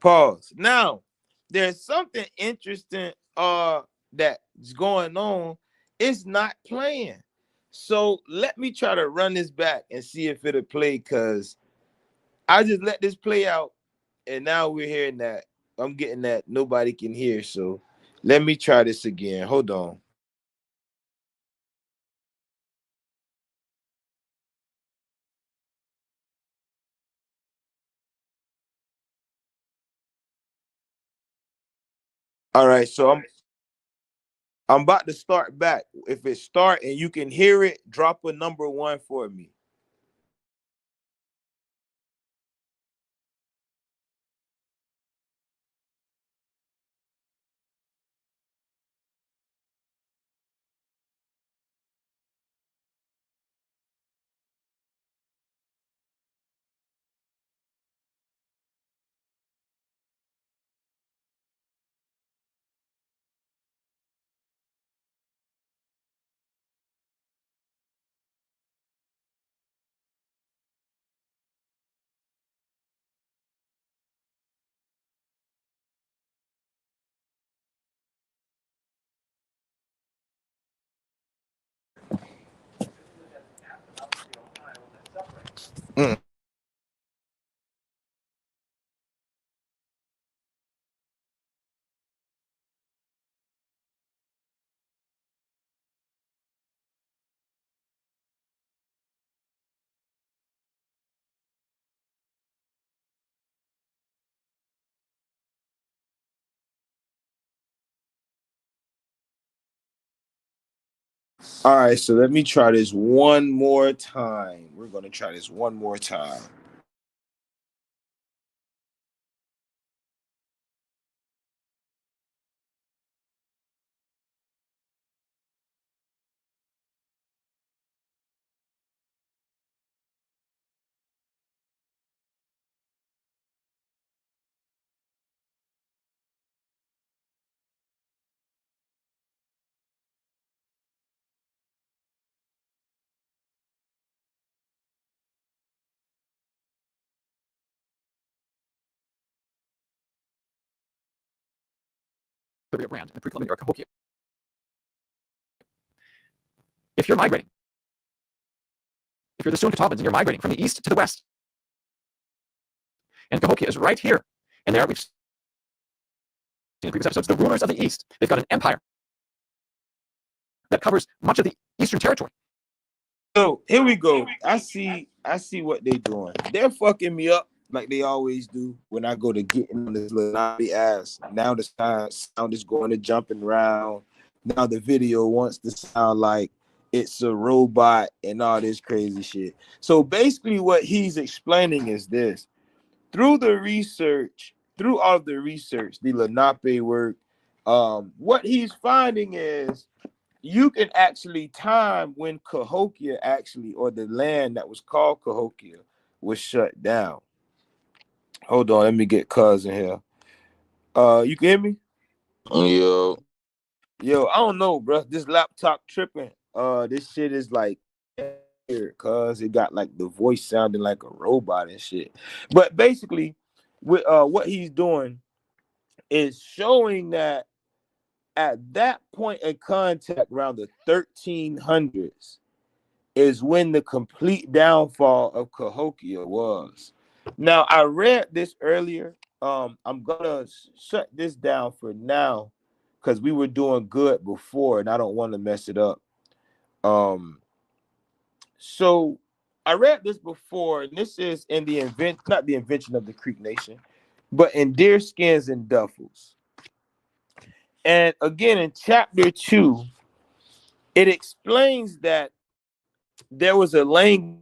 Speaker 2: Pause. Now, there's something interesting that's going on. It's not playing. So let me try to run this back and see if it'll play because I just let this play out and now we're hearing that. I'm getting that nobody can hear. So let me try this again. Hold on. All right, so I'm about to start back. If it start and you can hear it, drop a number one for me. All right, so let me try this one more time. We're gonna try this one more time.
Speaker 5: brand in pre-Columbian era Cahokia. If you're migrating, if you're the Soon Catawbans and you're migrating from the east to the west, and Cahokia is right here, and there we've seen in previous episodes, the rulers of the east, they've got an empire that covers much of the eastern territory.
Speaker 2: So here we go. I see what they doing. They're fucking me up like they always do when I go to getting on this little naughty ass. Now the sound is going to jumping around. Now the video wants to sound like it's a robot and all this crazy shit. So basically what he's explaining is this. Through the research, through all of the research, the Lenape work, what he's finding is you can actually time when Cahokia actually, or the land that was called Cahokia, was shut down. Hold on, let me get cousin here. You can hear me?
Speaker 4: Yo,
Speaker 2: Yo, I don't know, bro. This laptop tripping. This shit is like weird, cause it got like the voice sounding like a robot and shit. But basically, with what he's doing is showing that at that point in contact around the 1300s is when the complete downfall of Cahokia was. Now, I read this earlier. I'm gonna shut this down for now because we were doing good before, and I don't want to mess it up. Um, so I read this before, and this is in the not the invention of the Creek Nation, but in Deer Skins and Duffels. And again, in chapter 2, it explains that there was a language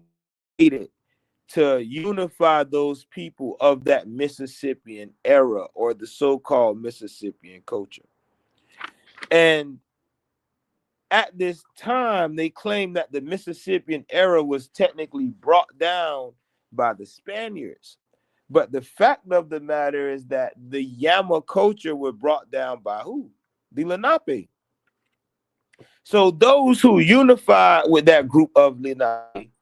Speaker 2: to unify those people of that Mississippian era or the so-called Mississippian culture. And at this time, they claimed that the Mississippian era was technically brought down by the Spaniards. But the fact of the matter is that the Yama culture was brought down by who? The Lenape. So those who unified with that group of Lenape,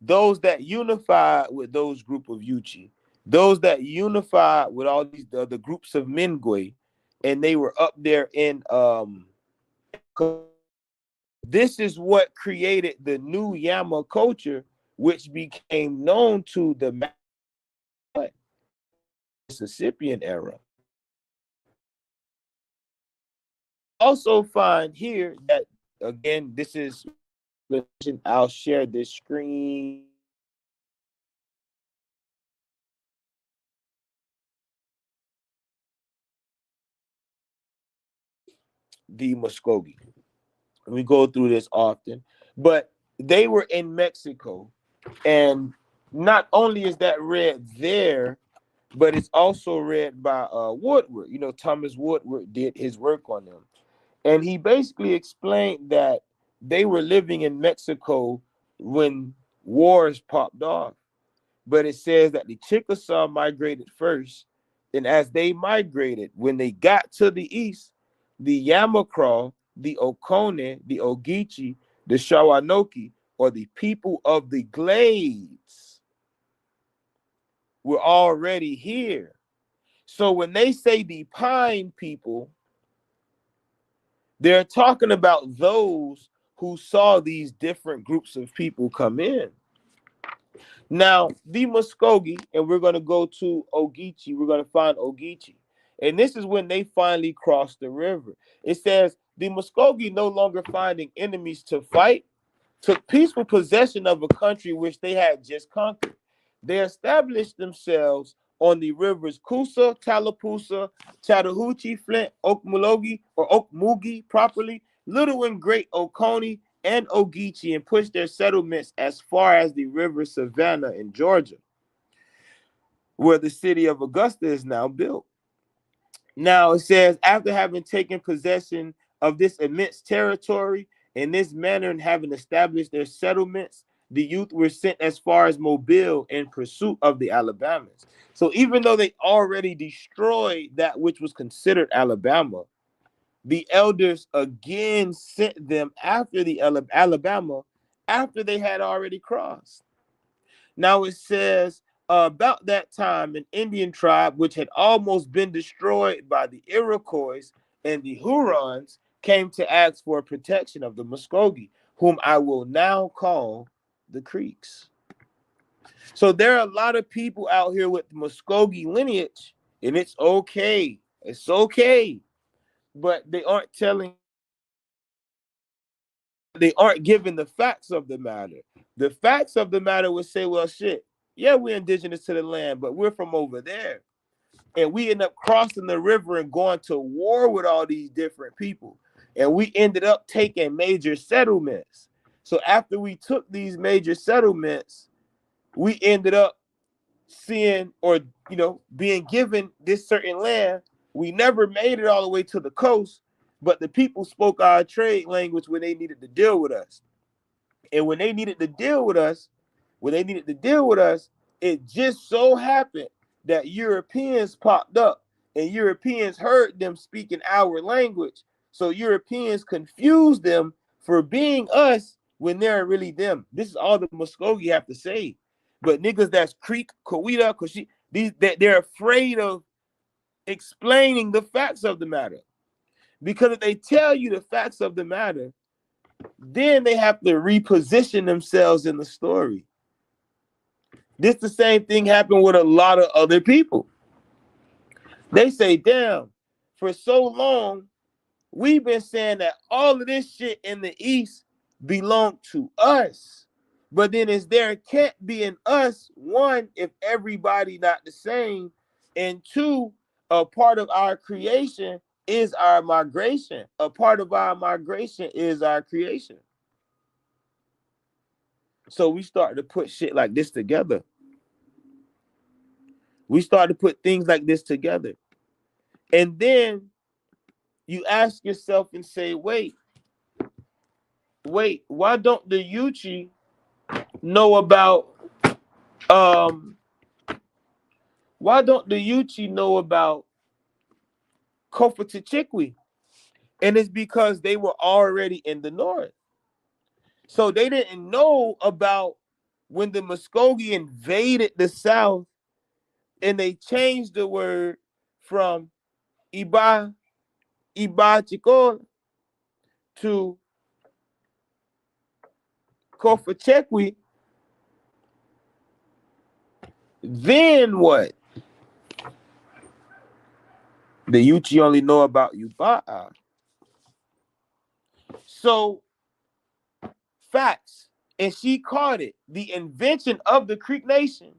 Speaker 2: those that unified with those group of Yuchi, those that unified with all these the groups of Mingwe, and they were up there in this is what created the new Yama culture, which became known to the Mississippian era. Also find here that again, this is I'll share this screen. The Muskogee. We go through this often, but they were in Mexico, and not only is that read there, but it's also read by Woodward. You know, Thomas Woodward did his work on them, and he basically explained that they were living in Mexico when wars popped off. But it says that the Chickasaw migrated first, and as they migrated, when they got to the east, the Yamacraw, the Oconee, the Ogeechee, the Shawanoki, or the people of the Glades were already here. So when they say the Pine people, they're talking about those who saw these different groups of people come in. Now, the Muskogee, and we're going to go to Ogeechee. We're going to find Ogeechee. And this is when they finally crossed the river. It says the Muskogee, no longer finding enemies to fight, took peaceful possession of a country which they had just conquered. They established themselves on the rivers Coosa, Tallapoosa, Chattahoochee, Flint, Okmulgee, or Okmulgee properly, Little and Great Oconee, and Ogeechee and pushed their settlements as far as the river Savannah in Georgia, where the city of Augusta is now built. Now it says, after having taken possession of this immense territory in this manner and having established their settlements, the youth were sent as far as Mobile in pursuit of the Alabamans. So even though they already destroyed that which was considered Alabama, the elders again sent them after the Alabama after they had already crossed. Now it says, about that time, an Indian tribe which had almost been destroyed by the Iroquois and the Hurons came to ask for protection of the Muskogee, whom I will now call the Creeks. So there are a lot of people out here with the Muskogee lineage, and it's okay. It's okay. But they aren't giving the facts of the matter. The facts of the matter would say, well, shit, yeah, we're indigenous to the land, but we're from over there. And we end up crossing the river and going to war with all these different people. And we ended up taking major settlements. So after we took these major settlements, we ended up seeing, or being given this certain land. We never made it all the way to the coast, but the people spoke our trade language when they needed to deal with us. And when they needed to deal with us, it just so happened that Europeans popped up and Europeans heard them speaking our language. So Europeans confused them for being us when they're really them. This is all the Muskogee have to say. But niggas that's Creek, Coweta, they're afraid of explaining the facts of the matter. Because if they tell you the facts of the matter, then they have to reposition themselves in the story. This the same thing happened with a lot of other people. They say, damn, for so long, we've been saying that all of this shit in the East belonged to us. But then there can't be an us, one, if everybody not the same, and two, a part of our creation is our migration. A part of our migration is our creation. So we start to put shit like this together. We start to put things like this together. And then you ask yourself and say, wait, why don't the Yuchi know about Kofatichikwi? And it's because they were already in the north. So they didn't know about when the Muskogee invaded the south and they changed the word from Iba Chikol to Kofachekwi. Then what? The Yuchi only know about Yuba'a. So facts. And she called it. The invention of the Creek Nation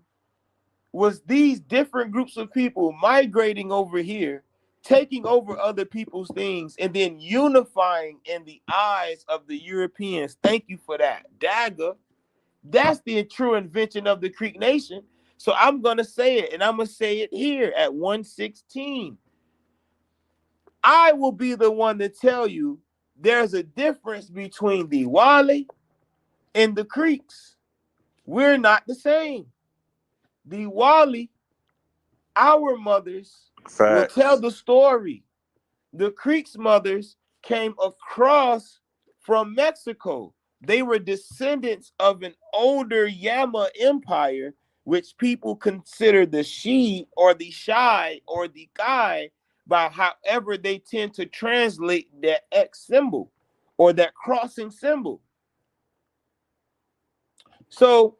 Speaker 2: was these different groups of people migrating over here, taking over other people's things, and then unifying in the eyes of the Europeans. Thank you for that. Dagger. That's the true invention of the Creek Nation. So I'm going to say it, and I'm going to say it here at 116. I will be the one to tell you there's a difference between the Wale and the Creeks. We're not the same. The Wale, our mothers, will tell the story. The Creeks mothers came across from Mexico. They were descendants of an older Yama empire, which people consider the she or the shy or the guy by however they tend to translate that X symbol or that crossing symbol. So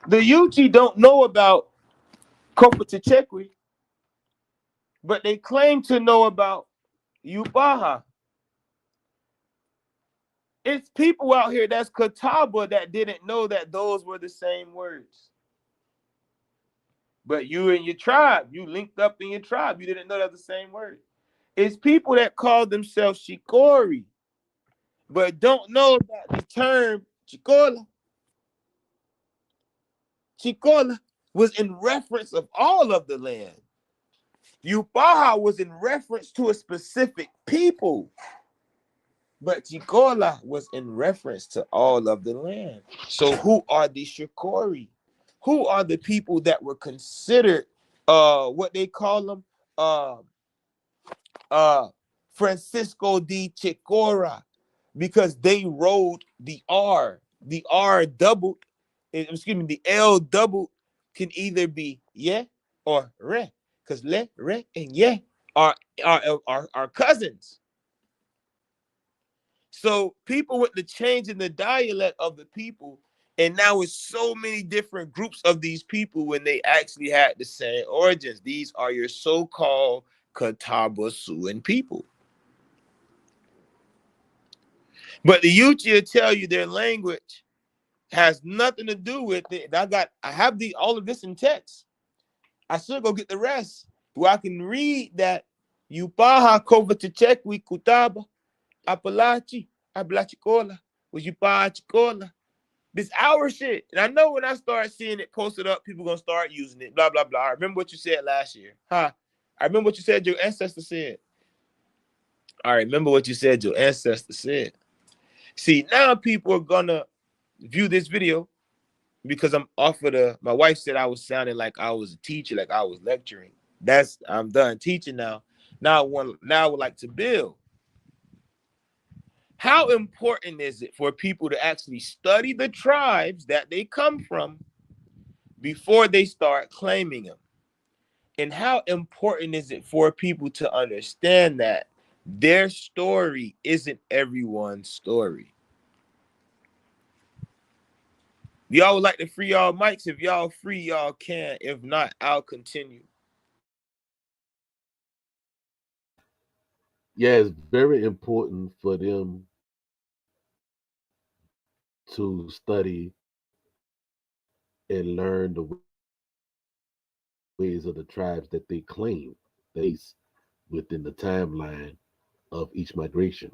Speaker 2: the Yuchi don't know about Kopatichekwi, but they claim to know about Yubaha. It's people out here that's Catawba that didn't know that those were the same words. But you and your tribe, you linked up in your tribe, you didn't know that's the same word. It's people that call themselves Shikori. but don't know that the term Chicola was in reference of all of the land. Yupaha was in reference to a specific people, but Chicola was in reference to all of the land. So who are the Shikori? Who are the people that were considered what they call them? Uh Francisco de Chicora, because they wrote the R. The R doubled, excuse me, the L doubled can either be yeah or re, because le, re, and yeah are cousins. So people with the change in the dialect of the people, and now it's so many different groups of these people when they actually had the same origins. These are your so-called Catawbasuan people. But the Yuchi will tell you their language has nothing to do with it. I have all of this in text. I should go get the rest, where I can read that Yupaha Kovachechekwi Kutaba Apalachi Ablachikola was Yupaha Chikola. This our shit. And I know when I start seeing it posted up, people gonna start using it. Blah blah blah. I remember what you said last year. Huh? I remember what you said your ancestor said. I remember what you said your ancestor said. See, now people are gonna view this video because I'm off of my wife said I was sounding like I was a teacher, like I was lecturing. I'm done teaching now. Now I would like to build. How important is it for people to actually study the tribes that they come from before they start claiming them? And how important is it for people to understand that their story isn't everyone's story? Y'all would like to free y'all mics. If y'all free, y'all can. If not, I'll continue.
Speaker 3: Yeah, it's very important for them to study and learn the ways of the tribes that they claim they within the timeline of each migration.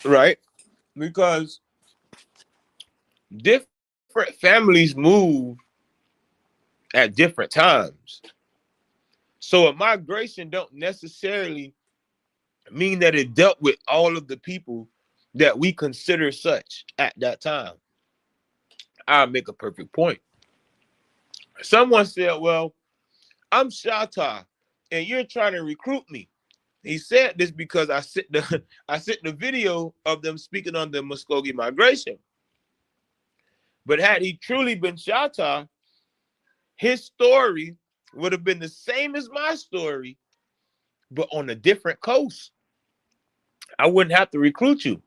Speaker 2: Right? Because different families move at different times. So a migration don't necessarily mean that it dealt with all of the people that we consider such at that time. I'll make a perfect point. Someone said, well, I'm Shatta and you're trying to recruit me. He said this because I sent the video of them speaking on the Muskogee migration. But had he truly been Shatta, his story would have been the same as my story, but on a different coast. I wouldn't have to recruit you.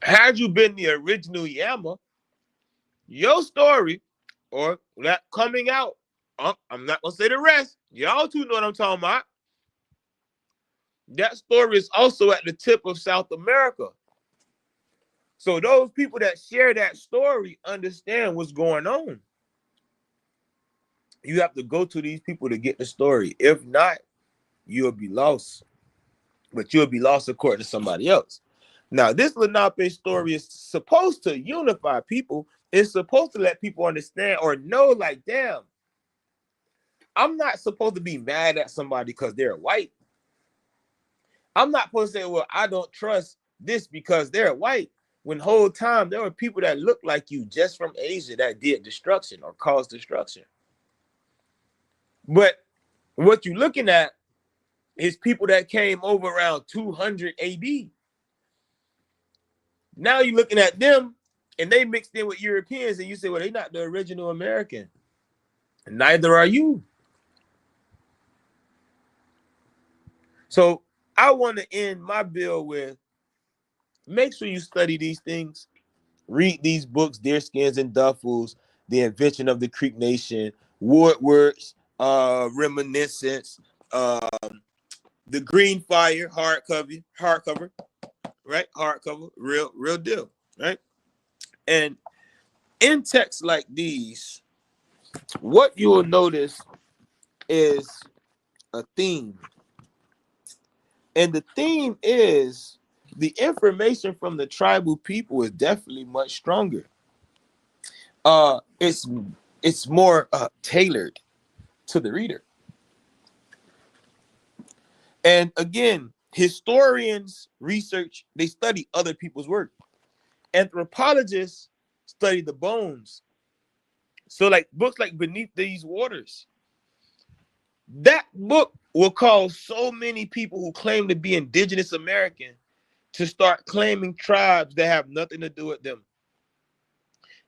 Speaker 2: Had you been the original Yama, your story or that coming out, I'm not gonna say the rest. Y'all two know what I'm talking about. That story is also at the tip of South America. So those people that share that story understand what's going on. You have to go to these people to get the story. If not, you'll be lost. But you'll be lost according to somebody else. Now, this Lenape story is supposed to unify people. It's supposed to let people understand or know, like, damn, I'm not supposed to be mad at somebody because they're white. I'm not supposed to say, well, I don't trust this because they're white. When the whole time there were people that looked like you just from Asia that did destruction or caused destruction. But what you're looking at is people that came over around 200 AD. Now you're looking at them and they mixed in with Europeans and you say, well, they're not the original American. And neither are you. So I want to end my bill with make sure you study these things. Read these books, Deerskins and Duffels, The Invention of the Creek Nation, Woodward's Reminiscence, The Green Fire, hardcover, right? Hardcover, real deal, right? And in texts like these, what you will notice is a theme. And the theme is the information from the tribal people is definitely much stronger. It's more tailored to the reader. And again, historians research, they study other people's work. Anthropologists study the bones. So like books like Beneath These Waters, that book will cause so many people who claim to be indigenous American to start claiming tribes that have nothing to do with them.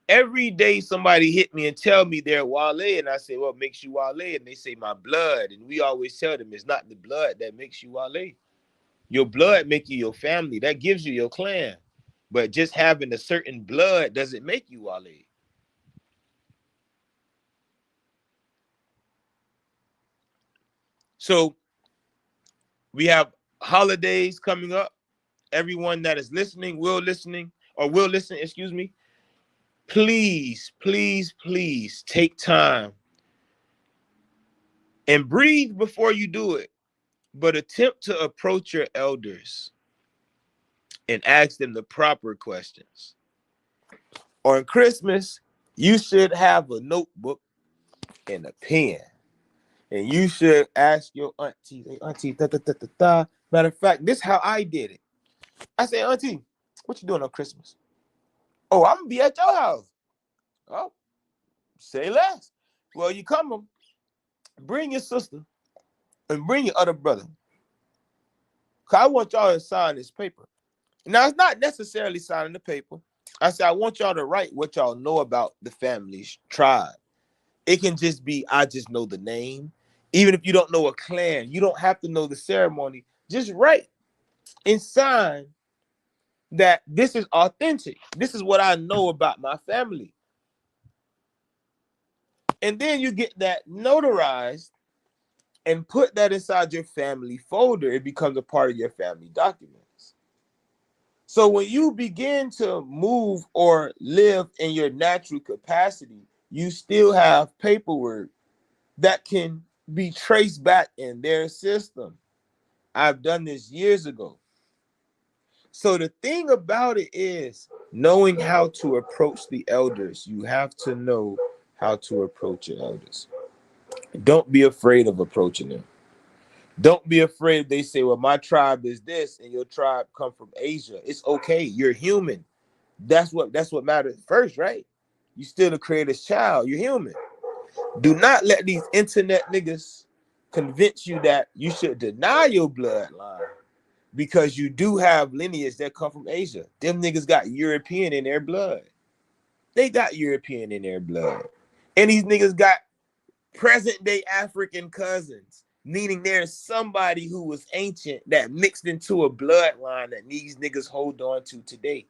Speaker 2: Every day somebody hit me and tell me they're Wale, and I say, what makes you Wale? And they say my blood. And we always tell them it's not the blood that makes you Wale. Your blood make you your family. That gives you your clan. But just having a certain blood doesn't make you Wale. So we have holidays coming up. Everyone that is listening, will listen, excuse me. Please, please, please take time and breathe before you do it, but attempt to approach your elders and ask them the proper questions. On Christmas, you should have a notebook and a pen, and you should ask your auntie, hey, auntie, da, da, da, da, da. Matter of fact, this is how I did it. I say, auntie, what you doing on Christmas? Oh, I'm gonna be at your house. Oh, say less. Well, you come, bring your sister and bring your other brother. Cause I want y'all to sign this paper. Now, it's not necessarily signing the paper. I said, I want y'all to write what y'all know about the family's tribe. It can just be, I just know the name. Even if you don't know a clan, you don't have to know the ceremony. Just write and sign that this is authentic. This is what I know about my family. And then you get that notarized and put that inside your family folder. It becomes a part of your family documents. So when you begin to move or live in your natural capacity, you still have paperwork that can be traced back in their system. I've done this years ago. So the thing about it is knowing how to approach the elders. You have to know how to approach your elders. Don't be afraid of approaching them. Don't be afraid. They say, well, my tribe is this and your tribe come from Asia. It's okay. You're human. That's what matters first, right? You still the creator's child. You're human. Do not let these internet niggas convince you that you should deny your bloodline because you do have lineage that come from Asia. Them niggas got European in their blood. They got European in their blood. And these niggas got present day African cousins, meaning there's somebody who was ancient that mixed into a bloodline that these niggas hold on to today.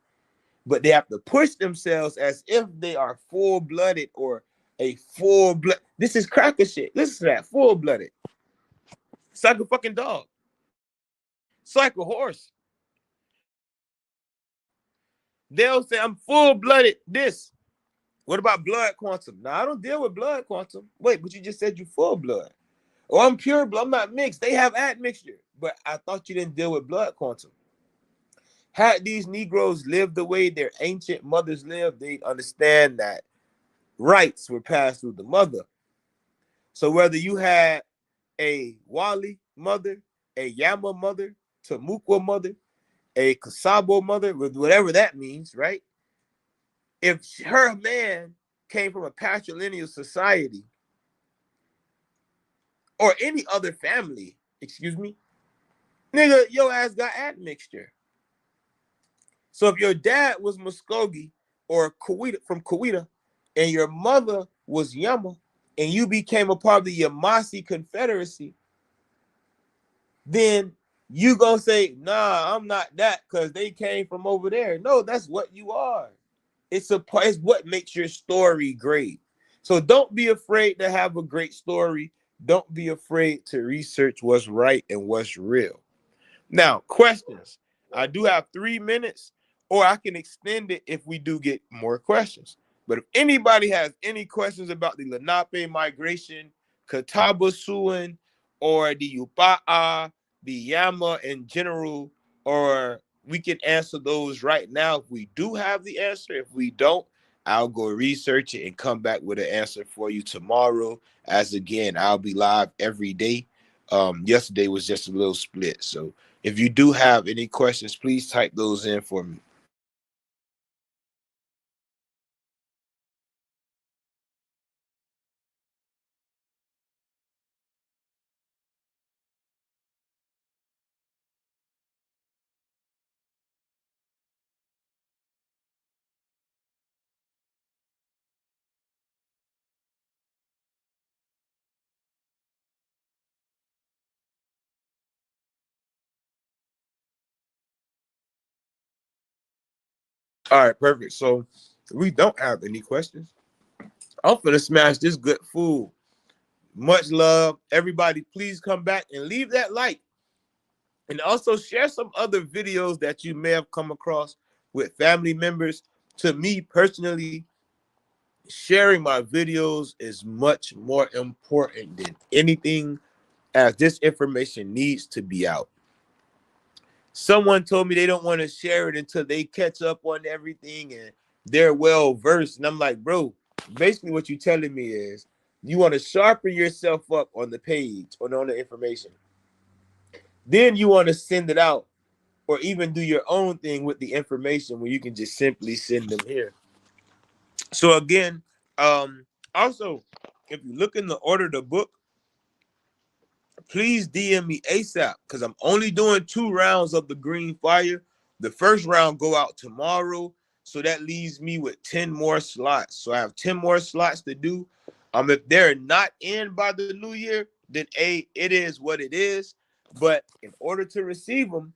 Speaker 2: But they have to push themselves as if they are full-blooded or a full-blood. This is cracker shit. Listen to that. Full-blooded. It's like a fucking dog. It's like a horse. They'll say, I'm full-blooded this. What about blood quantum? Now, I don't deal with blood quantum. Wait, but you just said you full blood. Oh, I'm pure blood. I'm not mixed. They have admixture. But I thought you didn't deal with blood quantum. Had these Negroes lived the way their ancient mothers lived, they'd understand that rights were passed through the mother. So whether you had a Wali mother, a Yama mother, Tamukwa mother, a Kasabo mother, whatever that means, right? If her man came from a patrilineal society or any other family, excuse me, nigga, your ass got admixture. So if your dad was Muskogee or Kawita from Kawita and your mother was Yama and you became a part of the Yamasi Confederacy, then you gonna say, nah, I'm not that because they came from over there. No, that's what you are. It's what makes your story great. So don't be afraid to have a great story. Don't be afraid to research what's right and what's real. Now, questions. I do have 3 minutes, or I can extend it if we do get more questions. But if anybody has any questions about the Lenape migration Katabasuan, or the Upa'a, the Yama in general, or we can answer those right now if we do have the answer. If we don't, I'll go research it and come back with an answer for you tomorrow. As again, I'll be live every day. Yesterday was just a little split. So if you do have any questions, please type those in for me. All right, perfect. So we don't have any questions. I'm gonna smash this good food. Much love, everybody. Please come back and leave that like, and also share some other videos that you may have come across with family members. To me personally, sharing my videos is much more important than anything, as this information needs to be out. Someone told me they don't want to share it until they catch up on everything and they're well versed. And I'm like, bro, basically what you're telling me is you want to sharpen yourself up on the page or on the information. Then you want to send it out or even do your own thing with the information where you can just simply send them here. So again, also, if you look in the order of the book, please DM me ASAP because I'm only doing 2 rounds of the green fire. The first round go out tomorrow, so that leaves me with 10 more slots. So I have 10 more slots to do. If they're not in by the new year, then it is what it is. But in order to receive them,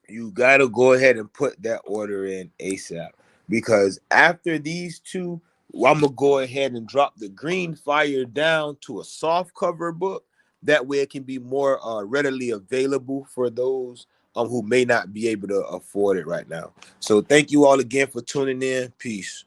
Speaker 2: you gotta go ahead and put that order in ASAP, because after these 2, I'm gonna go ahead and drop the green fire down to a soft cover book. That way it can be more readily available for those who may not be able to afford it right now. So thank you all again for tuning in. Peace.